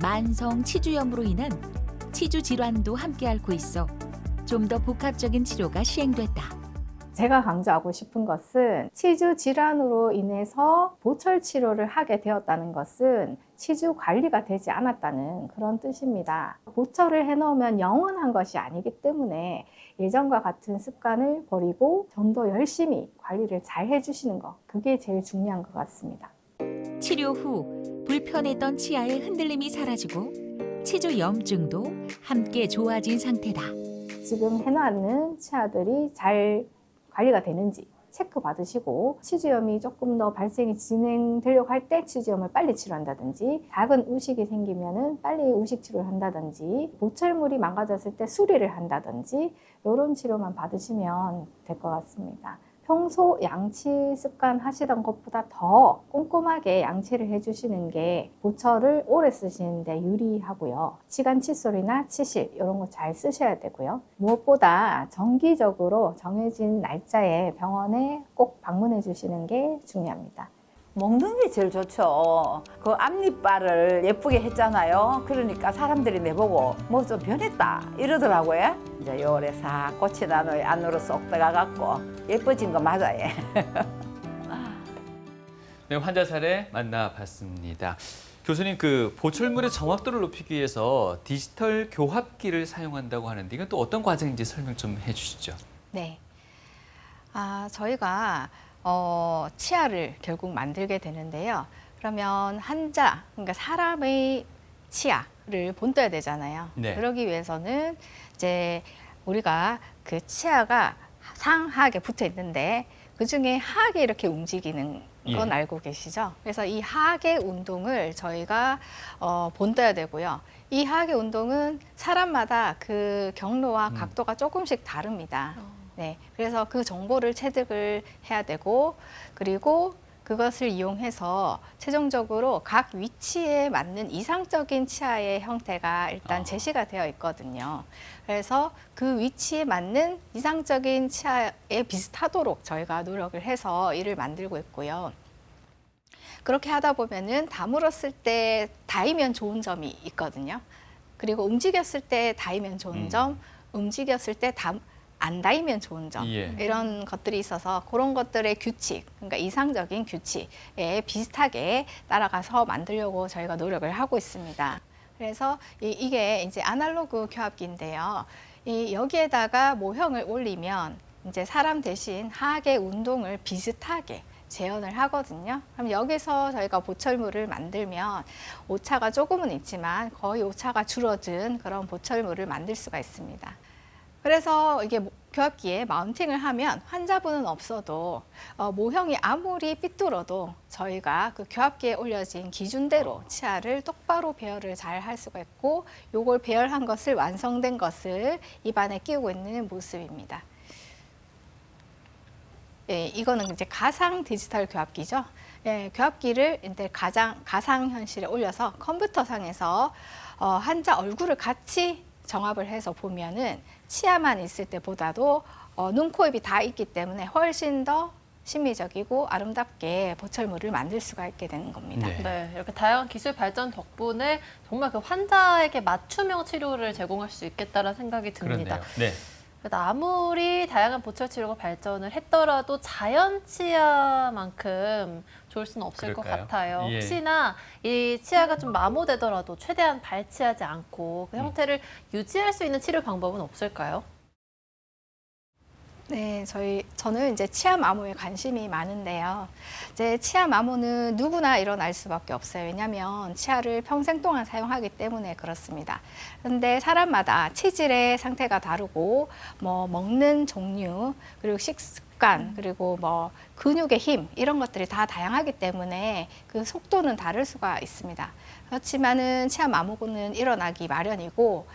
만성 치주염으로 인한 치주 질환도 함께 앓고 있어 좀 더 복합적인 치료가 시행됐다. 제가 강조하고 싶은 것은 치주 질환으로 인해서 보철 치료를 하게 되었다는 것은 치주 관리가 되지 않았다는 그런 뜻입니다. 보철을 해놓으면 영원한 것이 아니기 때문에 예전과 같은 습관을 버리고 좀 더 열심히 관리를 잘 해주시는 것, 그게 제일 중요한 것 같습니다. 치료 후 불편했던 치아의 흔들림이 사라지고 치주 염증도 함께 좋아진 상태다. 지금 해놓는 치아들이 잘 관리가 되는지 체크 받으시고 치주염이 조금 더 발생이 진행되려고 할 때 치주염을 빨리 치료한다든지 작은 우식이 생기면은 빨리 우식 치료를 한다든지 보철물이 망가졌을 때 수리를 한다든지 이런 치료만 받으시면 될 것 같습니다. 평소 양치 습관 하시던 것보다 더 꼼꼼하게 양치를 해주시는 게 보철을 오래 쓰시는데 유리하고요. 치간 칫솔이나 치실 이런 거 잘 쓰셔야 되고요. 무엇보다 정기적으로 정해진 날짜에 병원에 꼭 방문해 주시는 게 중요합니다. 먹는 게 제일 좋죠. 그 앞니빨을 예쁘게 했잖아요. 그러니까 사람들이 내보고 뭐 좀 변했다 이러더라고요. 이제 요래 싹 꽃이 나노에 안으로 쏙 들어가갖고 예뻐진 거 맞아요. 네, 환자 사례 만나봤습니다. 교수님, 그 보철물의 정확도를 높이기 위해서 디지털 교합기를 사용한다고 하는데 이건 또 어떤 과정인지 설명 좀 해주시죠. 네. 저희가 치아를 결국 만들게 되는데요. 그러면 환자, 그러니까 사람의 치아를 본떠야 되잖아요. 네. 그러기 위해서는 이제 우리가 그 치아가 상하게 붙어 있는데 그 중에 하하게 이렇게 움직이는 건 알고 계시죠? 그래서 이 하하게 운동을 저희가 본떠야 되고요. 이 하하게 운동은 사람마다 그 경로와 각도가 조금씩 다릅니다. 네, 그래서 그 정보를 체득을 해야 되고 그리고 그것을 이용해서 최종적으로 각 위치에 맞는 이상적인 치아의 형태가 일단 제시가 되어 있거든요. 그래서 그 위치에 맞는 이상적인 치아에 비슷하도록 저희가 노력을 해서 이를 만들고 있고요. 그렇게 하다 보면은 다물었을 때 닿으면 좋은 점이 있거든요. 그리고 움직였을 때 닿으면 좋은 점, 움직였을 때 안 닿으면 좋은 점 이런 것들이 있어서 그런 것들의 규칙, 그러니까 이상적인 규칙에 비슷하게 따라가서 만들려고 저희가 노력을 하고 있습니다. 그래서 이게 이제 아날로그 교합기인데요. 여기에다가 모형을 올리면 이제 사람 대신 하하게 운동을 비슷하게 재현을 하거든요. 그럼 여기서 저희가 보철물을 만들면 오차가 조금은 있지만 거의 오차가 줄어든 그런 보철물을 만들 수가 있습니다. 그래서 이게 교합기에 마운팅을 하면 환자분은 없어도 모형이 아무리 삐뚤어도 저희가 그 교합기에 올려진 기준대로 치아를 똑바로 배열을 잘 할 수가 있고 요걸 배열한 것을 완성된 것을 입안에 끼우고 있는 모습입니다. 예, 이거는 이제 가상 디지털 교합기죠. 예, 교합기를 이제 가상 현실에 올려서 컴퓨터상에서 환자 얼굴을 같이 정합을 해서 보면은 치아만 있을 때보다도 눈, 코, 입이 다 있기 때문에 훨씬 더 심미적이고 아름답게 보철물을 만들 수가 있게 되는 겁니다. 네, 이렇게 다양한 기술 발전 덕분에 정말 그 환자에게 맞춤형 치료를 제공할 수 있겠다는 생각이 듭니다. 네. 아무리 다양한 보철 치료가 발전을 했더라도 자연 치아만큼 좋을 수는 없을 것 같아요. 혹시나 이 치아가 좀 마모되더라도 최대한 발치하지 않고 그 형태를 유지할 수 있는 치료 방법은 없을까요? 네, 저는 이제 치아 마모에 관심이 많은데요. 이제 치아 마모는 누구나 일어날 수밖에 없어요. 왜냐하면 치아를 평생 동안 사용하기 때문에 그렇습니다. 그런데 사람마다 치질의 상태가 다르고 뭐 먹는 종류 그리고 식습관 그리고 뭐 근육의 힘 이런 것들이 다 다양하기 때문에 그 속도는 다를 수가 있습니다. 그렇지만은 치아 마모는 일어나기 마련이고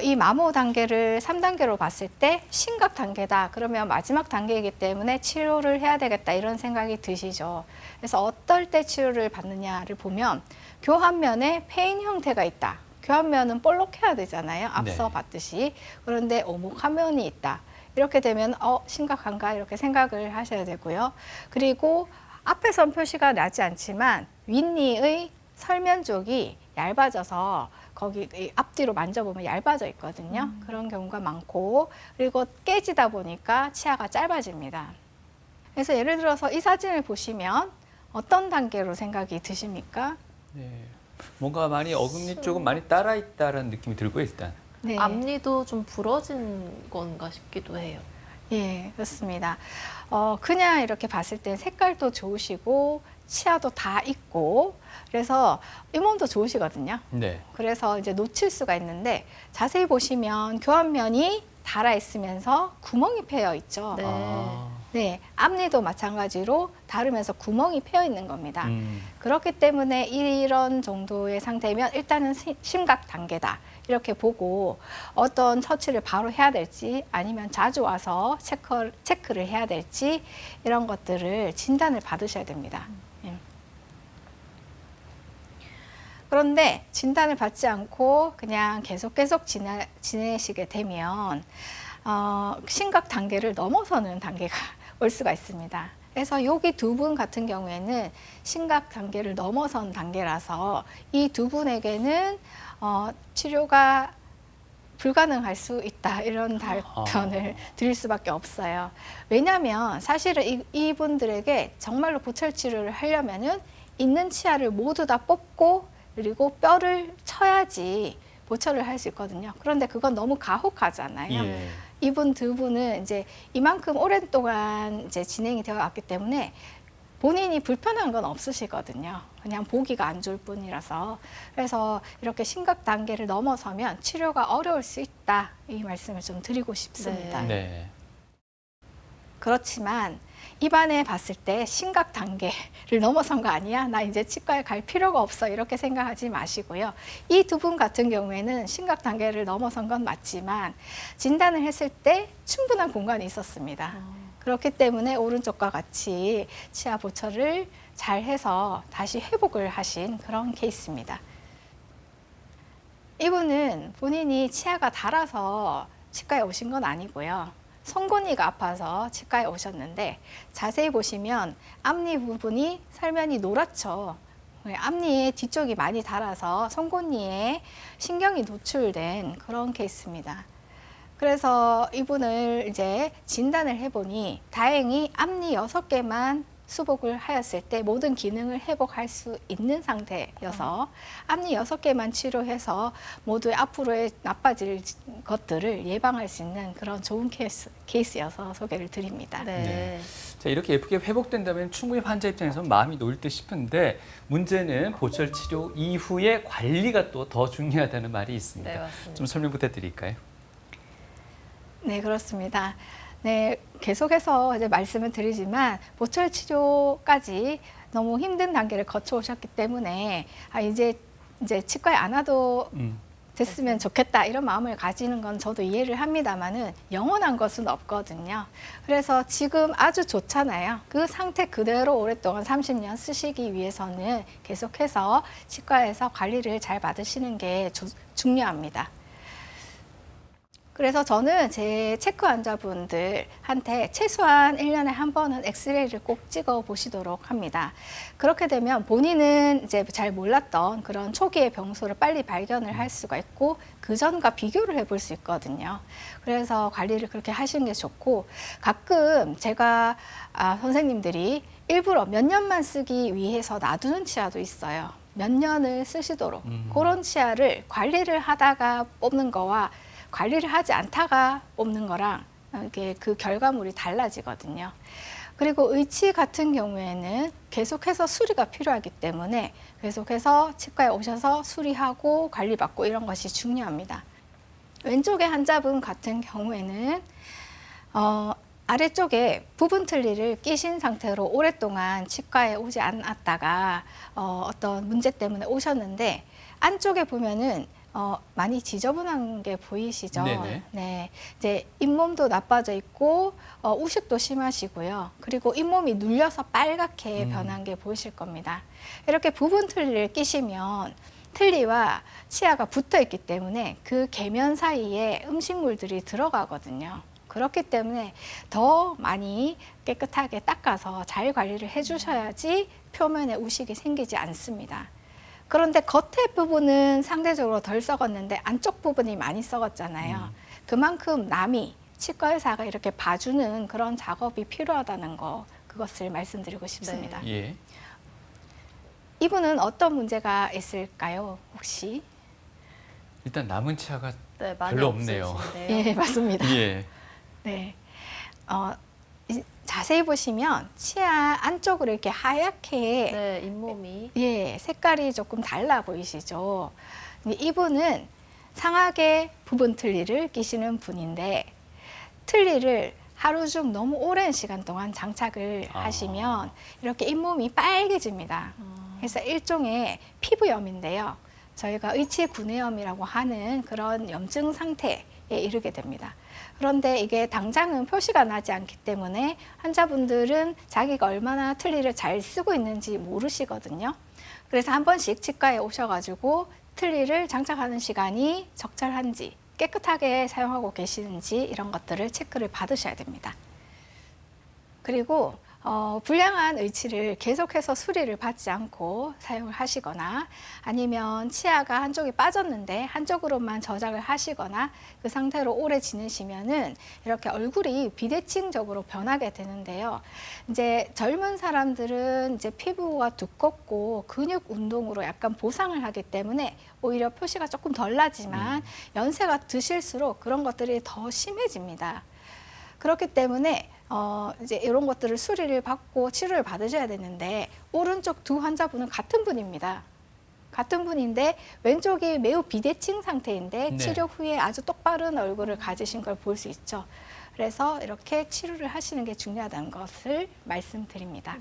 이 마모 단계를 3단계로 봤을 때 심각 단계다. 그러면 마지막 단계이기 때문에 치료를 해야 되겠다 이런 생각이 드시죠. 그래서 어떨 때 치료를 받느냐를 보면 교합면에 패인 형태가 있다. 교합면은 볼록해야 되잖아요. 앞서 봤듯이. 그런데 오목한 면이 있다. 이렇게 되면 심각한가 이렇게 생각을 하셔야 되고요. 그리고 앞에선 표시가 나지 않지만 윗니의 설면 쪽이 얇아져서 거기 앞뒤로 만져보면 얇아져 있거든요. 그런 경우가 많고 그리고 깨지다 보니까 치아가 짧아집니다. 그래서 예를 들어서 이 사진을 보시면 어떤 단계로 생각이 드십니까? 네, 뭔가 많이 어금니 쪽은 많이 따라 있다라는 느낌이 들고 일단. 네. 앞니도 좀 부러진 건가 싶기도 해요. 예, 그렇습니다. 그냥 이렇게 봤을 때 색깔도 좋으시고 치아도 다 있고 그래서 잇몸도 좋으시거든요. 네. 그래서 이제 놓칠 수가 있는데 자세히 보시면 교합면이 닳아 있으면서 구멍이 패여 있죠. 네. 네, 앞니도 마찬가지로 다르면서 구멍이 패여 있는 겁니다. 그렇기 때문에 이런 정도의 상태면 일단은 심각 단계다. 이렇게 보고 어떤 처치를 바로 해야 될지 아니면 자주 와서 체크를 해야 될지 이런 것들을 진단을 받으셔야 됩니다. 그런데 진단을 받지 않고 그냥 계속 지내시게 되면 심각 단계를 넘어서는 단계가 올 수가 있습니다. 그래서 여기 두 분 같은 경우에는 심각 단계를 넘어선 단계라서 이 두 분에게는 치료가 불가능할 수 있다 이런 답변을 드릴 수밖에 없어요. 왜냐하면 사실은 이분들에게 정말로 보철 치료를 하려면은 있는 치아를 모두 다 뽑고 그리고 뼈를 쳐야지 보철을 할 수 있거든요. 그런데 그건 너무 가혹하잖아요. 예. 이분 두 분은 이제 이만큼 오랜 동안 이제 진행이 되어 왔기 때문에 본인이 불편한 건 없으시거든요. 그냥 보기가 안 좋을 뿐이라서. 그래서 이렇게 심각 단계를 넘어서면 치료가 어려울 수 있다. 이 말씀을 좀 드리고 싶습니다. 네. 그렇지만 입안에 봤을 때 심각 단계를 넘어선 거 아니야? 나 이제 치과에 갈 필요가 없어. 이렇게 생각하지 마시고요. 이 두 분 같은 경우에는 심각 단계를 넘어선 건 맞지만 진단을 했을 때 충분한 공간이 있었습니다. 그렇기 때문에 오른쪽과 같이 치아 보철을 잘 해서 다시 회복을 하신 그런 케이스입니다. 이분은 본인이 치아가 닳아서 치과에 오신 건 아니고요. 송곳니가 아파서 치과에 오셨는데 자세히 보시면 앞니 부분이 살면이 노랗죠. 앞니의 뒤쪽이 많이 닳아서 송곳니에 신경이 노출된 그런 케이스입니다. 그래서 이분을 이제 진단을 해보니 다행히 앞니 6개만 수복을 하였을 때 모든 기능을 회복할 수 있는 상태여서 앞니 6개만 치료해서 모두 앞으로의 나빠질 것들을 예방할 수 있는 그런 좋은 케이스여서 소개를 드립니다. 네. 자, 이렇게 예쁘게 회복된다면 충분히 환자 입장에서 마음이 놓일 듯 싶은데 문제는 보철 치료 이후의 관리가 또 더 중요하다는 말이 있습니다. 네, 맞습니다. 좀 설명 부탁드릴까요? 네, 그렇습니다. 네, 계속해서 이제 말씀을 드리지만 보철 치료까지 너무 힘든 단계를 거쳐오셨기 때문에 이제 치과에 안 와도 됐으면 좋겠다 이런 마음을 가지는 건 저도 이해를 합니다만은 영원한 것은 없거든요. 그래서 지금 아주 좋잖아요. 그 상태 그대로 오랫동안 30년 쓰시기 위해서는 계속해서 치과에서 관리를 잘 받으시는 게 중요합니다. 그래서 저는 제 체크 환자분들한테 최소한 1년에 한 번은 엑스레이를 꼭 찍어 보시도록 합니다. 그렇게 되면 본인은 이제 잘 몰랐던 그런 초기의 병소를 빨리 발견을 할 수가 있고 그 전과 비교를 해볼 수 있거든요. 그래서 관리를 그렇게 하시는 게 좋고 가끔 제가 선생님들이 일부러 몇 년만 쓰기 위해서 놔두는 치아도 있어요. 몇 년을 쓰시도록. 그런 치아를 관리를 하다가 뽑는 거와 관리를 하지 않다가 뽑는 거랑 이게 그 결과물이 달라지거든요. 그리고 의치 같은 경우에는 계속해서 수리가 필요하기 때문에 계속해서 치과에 오셔서 수리하고 관리받고 이런 것이 중요합니다. 왼쪽의 환자분 같은 경우에는 아래쪽에 부분 틀니를 끼신 상태로 오랫동안 치과에 오지 않았다가 어떤 문제 때문에 오셨는데 안쪽에 보면은 많이 지저분한 게 보이시죠? 네네. 네, 이제 잇몸도 나빠져 있고 우식도 심하시고요. 그리고 잇몸이 눌려서 빨갛게 변한 게 보이실 겁니다. 이렇게 부분 틀니를 끼시면 틀니와 치아가 붙어 있기 때문에 그 계면 사이에 음식물들이 들어가거든요. 그렇기 때문에 더 많이 깨끗하게 닦아서 잘 관리를 해주셔야지 표면에 우식이 생기지 않습니다. 그런데 겉에 부분은 상대적으로 덜 썩었는데 안쪽 부분이 많이 썩었잖아요. 그만큼 남이 치과 의사가 이렇게 봐주는 그런 작업이 필요하다는 거 그것을 말씀드리고 싶습니다. 네. 예. 이분은 어떤 문제가 있을까요? 혹시? 일단 남은 치아가 많이 별로 없네요. 없으신데요. 예, 맞습니다. 예. 네. 자세히 보시면 치아 안쪽으로 이렇게 하얗게 네, 잇몸이. 예, 색깔이 조금 달라 보이시죠? 이분은 상하게 부분 틀니를 끼시는 분인데 틀니를 하루 중 너무 오랜 시간 동안 장착을 하시면 이렇게 잇몸이 빨개집니다. 그래서 일종의 피부염인데요. 저희가 의치구내염이라고 하는 그런 염증 상태에 이르게 됩니다. 그런데 이게 당장은 표시가 나지 않기 때문에 환자분들은 자기가 얼마나 틀니를 잘 쓰고 있는지 모르시거든요. 그래서 한 번씩 치과에 오셔가지고 틀니를 장착하는 시간이 적절한지, 깨끗하게 사용하고 계시는지 이런 것들을 체크를 받으셔야 됩니다. 그리고 불량한 의치를 계속해서 수리를 받지 않고 사용을 하시거나 아니면 치아가 한쪽이 빠졌는데 한쪽으로만 저작을 하시거나 그 상태로 오래 지내시면은 이렇게 얼굴이 비대칭적으로 변하게 되는데요. 이제 젊은 사람들은 이제 피부가 두껍고 근육 운동으로 약간 보상을 하기 때문에 오히려 표시가 조금 덜 나지만 연세가 드실수록 그런 것들이 더 심해집니다. 그렇기 때문에 이제 이런 것들을 수리를 받고 치료를 받으셔야 되는데 오른쪽 두 환자분은 같은 분입니다. 같은 분인데 왼쪽이 매우 비대칭 상태인데 네. 치료 후에 아주 똑바른 얼굴을 가지신 걸 볼 수 있죠. 그래서 이렇게 치료를 하시는 게 중요하다는 것을 말씀드립니다.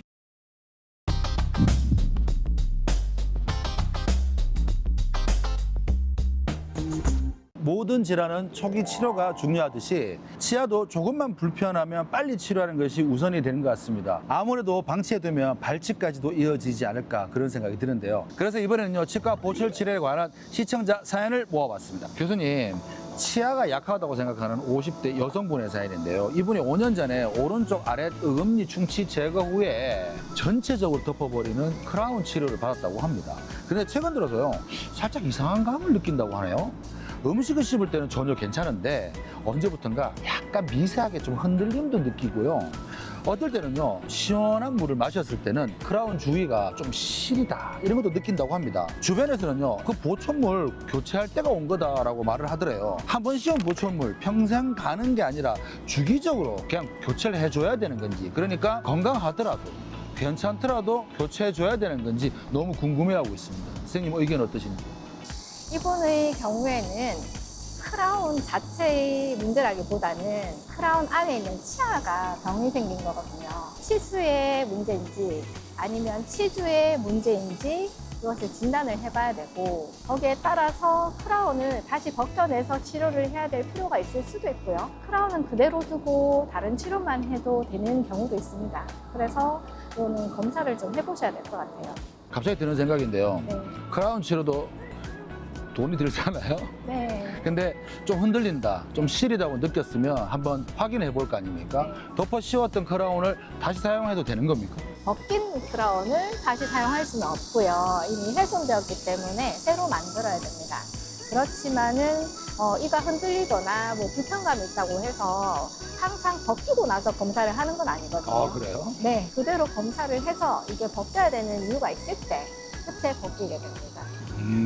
모든 질환은 초기 치료가 중요하듯이 치아도 조금만 불편하면 빨리 치료하는 것이 우선이 되는 것 같습니다. 아무래도 방치해두면 발치까지도 이어지지 않을까 그런 생각이 드는데요. 그래서 이번에는요, 치과 보철 치료에 관한 시청자 사연을 모아봤습니다. 교수님, 치아가 약하다고 생각하는 50대 여성분의 사연인데요. 이분이 5년 전에 오른쪽 아랫 어금니 충치 제거 후에 전체적으로 덮어버리는 크라운 치료를 받았다고 합니다. 그런데 최근 들어서요, 살짝 이상한 감을 느낀다고 하네요. 음식을 씹을 때는 전혀 괜찮은데 언제부턴가 약간 미세하게 좀 흔들림도 느끼고요. 어떨 때는요, 시원한 물을 마셨을 때는 크라운 주위가 좀 시리다 이런 것도 느낀다고 합니다. 주변에서는요, 그 보촌물 교체할 때가 온 거다라고 말을 하더래요. 한 번 씌운 보촌물 평생 가는 게 아니라 주기적으로 그냥 교체를 해줘야 되는 건지, 그러니까 건강하더라도 괜찮더라도 교체해줘야 되는 건지 너무 궁금해하고 있습니다. 선생님 의견 어떠신지? 이분의 경우에는 크라운 자체의 문제라기보다는 크라운 안에 있는 치아가 병이 생긴 거거든요. 치수의 문제인지 아니면 치주의 문제인지 그것을 진단을 해봐야 되고, 거기에 따라서 크라운을 다시 벗겨내서 치료를 해야 될 필요가 있을 수도 있고요. 크라운은 그대로 두고 다른 치료만 해도 되는 경우도 있습니다. 그래서 이거는 검사를 좀 해보셔야 될 것 같아요. 갑자기 드는 생각인데요. 네. 크라운 치료도 돈이 들잖아요. 네. 근데 좀 흔들린다, 좀 시리다고 느꼈으면 한번 확인해 볼 거 아닙니까? 덮어 씌웠던 크라운을 다시 사용해도 되는 겁니까? 벗긴 크라운을 다시 사용할 수는 없고요. 이미 훼손되었기 때문에 새로 만들어야 됩니다. 그렇지만은 이가 흔들리거나 뭐 불편감이 있다고 해서 항상 벗기고 나서 검사를 하는 건 아니거든요. 아, 그래요? 네, 그대로 검사를 해서 이게 벗겨야 되는 이유가 있을 때 그때 벗기게 됩니다.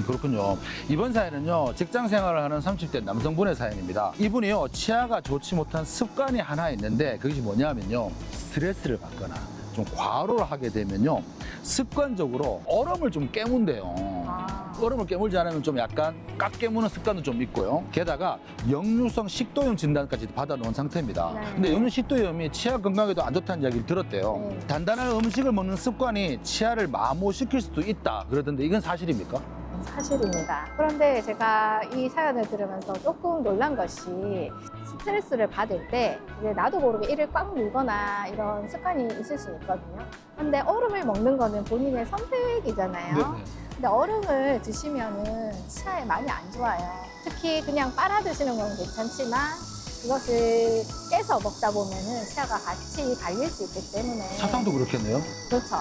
그렇군요. 이번 사연은요, 직장 생활을 하는 30대 남성분의 사연입니다. 이분이요, 치아가 좋지 못한 습관이 하나 있는데 그것이 뭐냐면요, 스트레스를 받거나 좀 과로를 하게 되면요, 습관적으로 얼음을 좀 깨문대요. 얼음을 깨물지 않으면 좀 약간 깍 깨무는 습관도 좀 있고요. 게다가 역류성 식도염 진단까지 받아놓은 상태입니다. 네. 근데 역류 식도염이 치아 건강에도 안 좋다는 이야기를 들었대요. 네. 단단한 음식을 먹는 습관이 치아를 마모시킬 수도 있다 그러던데 이건 사실입니까? 사실입니다. 그런데 제가 이 사연을 들으면서 조금 놀란 것이, 스트레스를 받을 때 이제 나도 모르게 이를 꽉 물거나 이런 습관이 있을 수 있거든요. 근데 얼음을 먹는 거는 본인의 선택이잖아요. 네네. 근데 얼음을 드시면은 치아에 많이 안 좋아요. 특히 그냥 빨아 드시는 건 괜찮지만 그것을 깨서 먹다 보면은 치아가 같이 갈릴 수 있기 때문에. 사탕도 그렇겠네요. 그렇죠.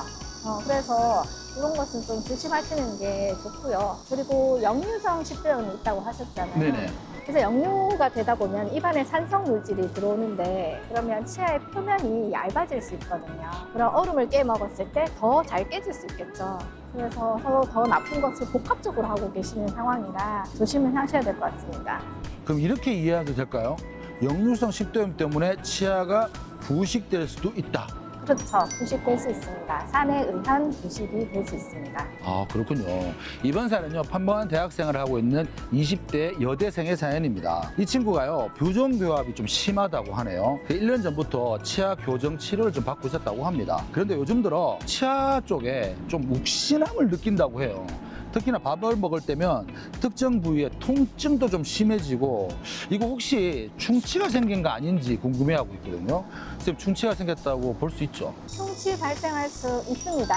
그래서 이런 것은 좀 조심하시는 게 좋고요. 그리고 역류성 식도염이 있다고 하셨잖아요. 네네. 그래서 역류가 되다 보면 입안에 산성 물질이 들어오는데, 그러면 치아의 표면이 얇아질 수 있거든요. 그럼 얼음을 깨 먹었을 때 더 잘 깨질 수 있겠죠. 그래서 서로 더 나쁜 것을 복합적으로 하고 계시는 상황이라 조심을 하셔야 될 것 같습니다. 그럼 이렇게 이해해도 될까요? 역류성 식도염 때문에 치아가 부식될 수도 있다. 그렇죠. 부식될 수 있습니다. 산에 의한 부식이 될 수 있습니다. 아, 그렇군요. 이번 사연은요, 판보한 대학생을 하고 있는 20대 여대생의 사연입니다. 이 친구가요, 교정교합이 좀 심하다고 하네요. 1년 전부터 치아 교정 치료를 좀 받고 있었다고 합니다. 그런데 요즘 들어 치아 쪽에 좀 욱신함을 느낀다고 해요. 특히나 밥을 먹을 때면 특정 부위에 통증도 좀 심해지고, 이거 혹시 충치가 생긴 거 아닌지 궁금해하고 있거든요. 선생님, 충치가 생겼다고 볼 수 있죠? 충치 발생할 수 있습니다.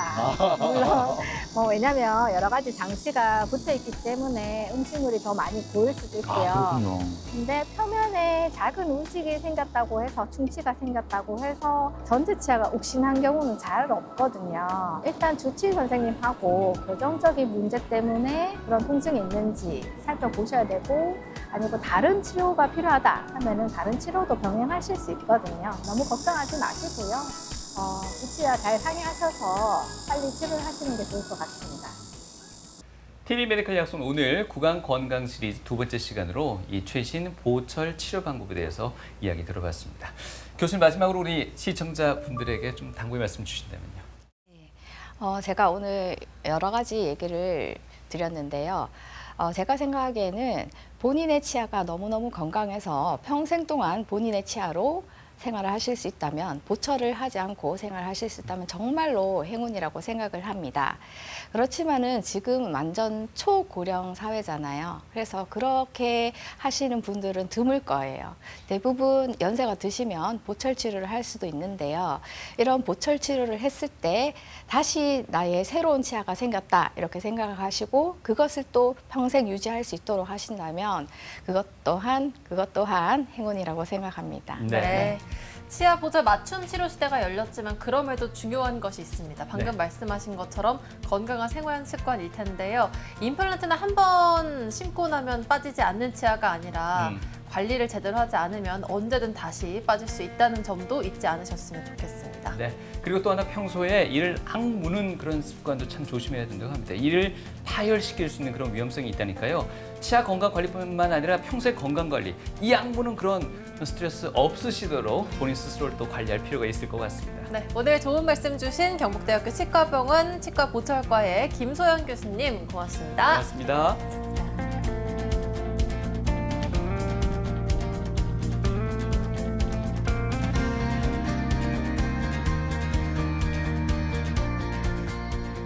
물론 왜냐하면 여러 가지 장치가 붙어 있기 때문에 음식물이 더 많이 고일 수도 있고요. 그렇군요. 근데 표면에 작은 우식이 생겼다고 해서 충치가 생겼다고 해서 전체 치아가 욱신한 경우는 잘 없거든요. 일단 주치 선생님하고 교정적인 문제 때문에 그런 통증이 있는지 살펴보셔야 되고, 아니고 다른 치료가 필요하다 하면은 다른 치료도 병행하실 수 있거든요. 너무 걱정하지 마시고요. 우치와 잘 상의하셔서 빨리 치료를 하시는 게 좋을 것 같습니다. TV 메디컬 약속 오늘 구강 건강 시리즈 두 번째 시간으로 이 최신 보철 치료 방법에 대해서 이야기 들어봤습니다. 교수님, 마지막으로 우리 시청자분들에게 좀 당부의 말씀 주신다면요. 제가 오늘 여러 가지 얘기를 드렸는데요. 제가 생각하기에는 본인의 치아가 너무너무 건강해서 평생 동안 본인의 치아로 생활을 하실 수 있다면, 보철을 하지 않고 생활하실 수 있다면 정말로 행운이라고 생각을 합니다. 그렇지만은 지금 완전 초고령 사회잖아요. 그래서 그렇게 하시는 분들은 드물 거예요. 대부분 연세가 드시면 보철 치료를 할 수도 있는데요. 이런 보철 치료를 했을 때 다시 나의 새로운 치아가 생겼다 이렇게 생각을 하시고, 그것을 또 평생 유지할 수 있도록 하신다면 그것 또한 행운이라고 생각합니다. 네. 치아 보철 맞춤 치료 시대가 열렸지만 그럼에도 중요한 것이 있습니다. 방금 말씀하신 것처럼 건강한 생활 습관일 텐데요. 임플란트는 한 번 심고 나면 빠지지 않는 치아가 아니라 관리를 제대로 하지 않으면 언제든 다시 빠질 수 있다는 점도 잊지 않으셨으면 좋겠습니다. 네. 그리고 또 하나, 평소에 이를 악무는 그런 습관도 참 조심해야 된다고 합니다. 이를 파열시킬 수 있는 그런 위험성이 있다니까요. 치아 건강 관리뿐만 아니라 평소의 건강 관리, 이 악무는 그런 스트레스 없으시도록 본인 스스로를 또 관리할 필요가 있을 것 같습니다. 네, 오늘 좋은 말씀 주신 경북대학교 치과병원 치과보철과의 김소연 교수님 고맙습니다. 고맙습니다.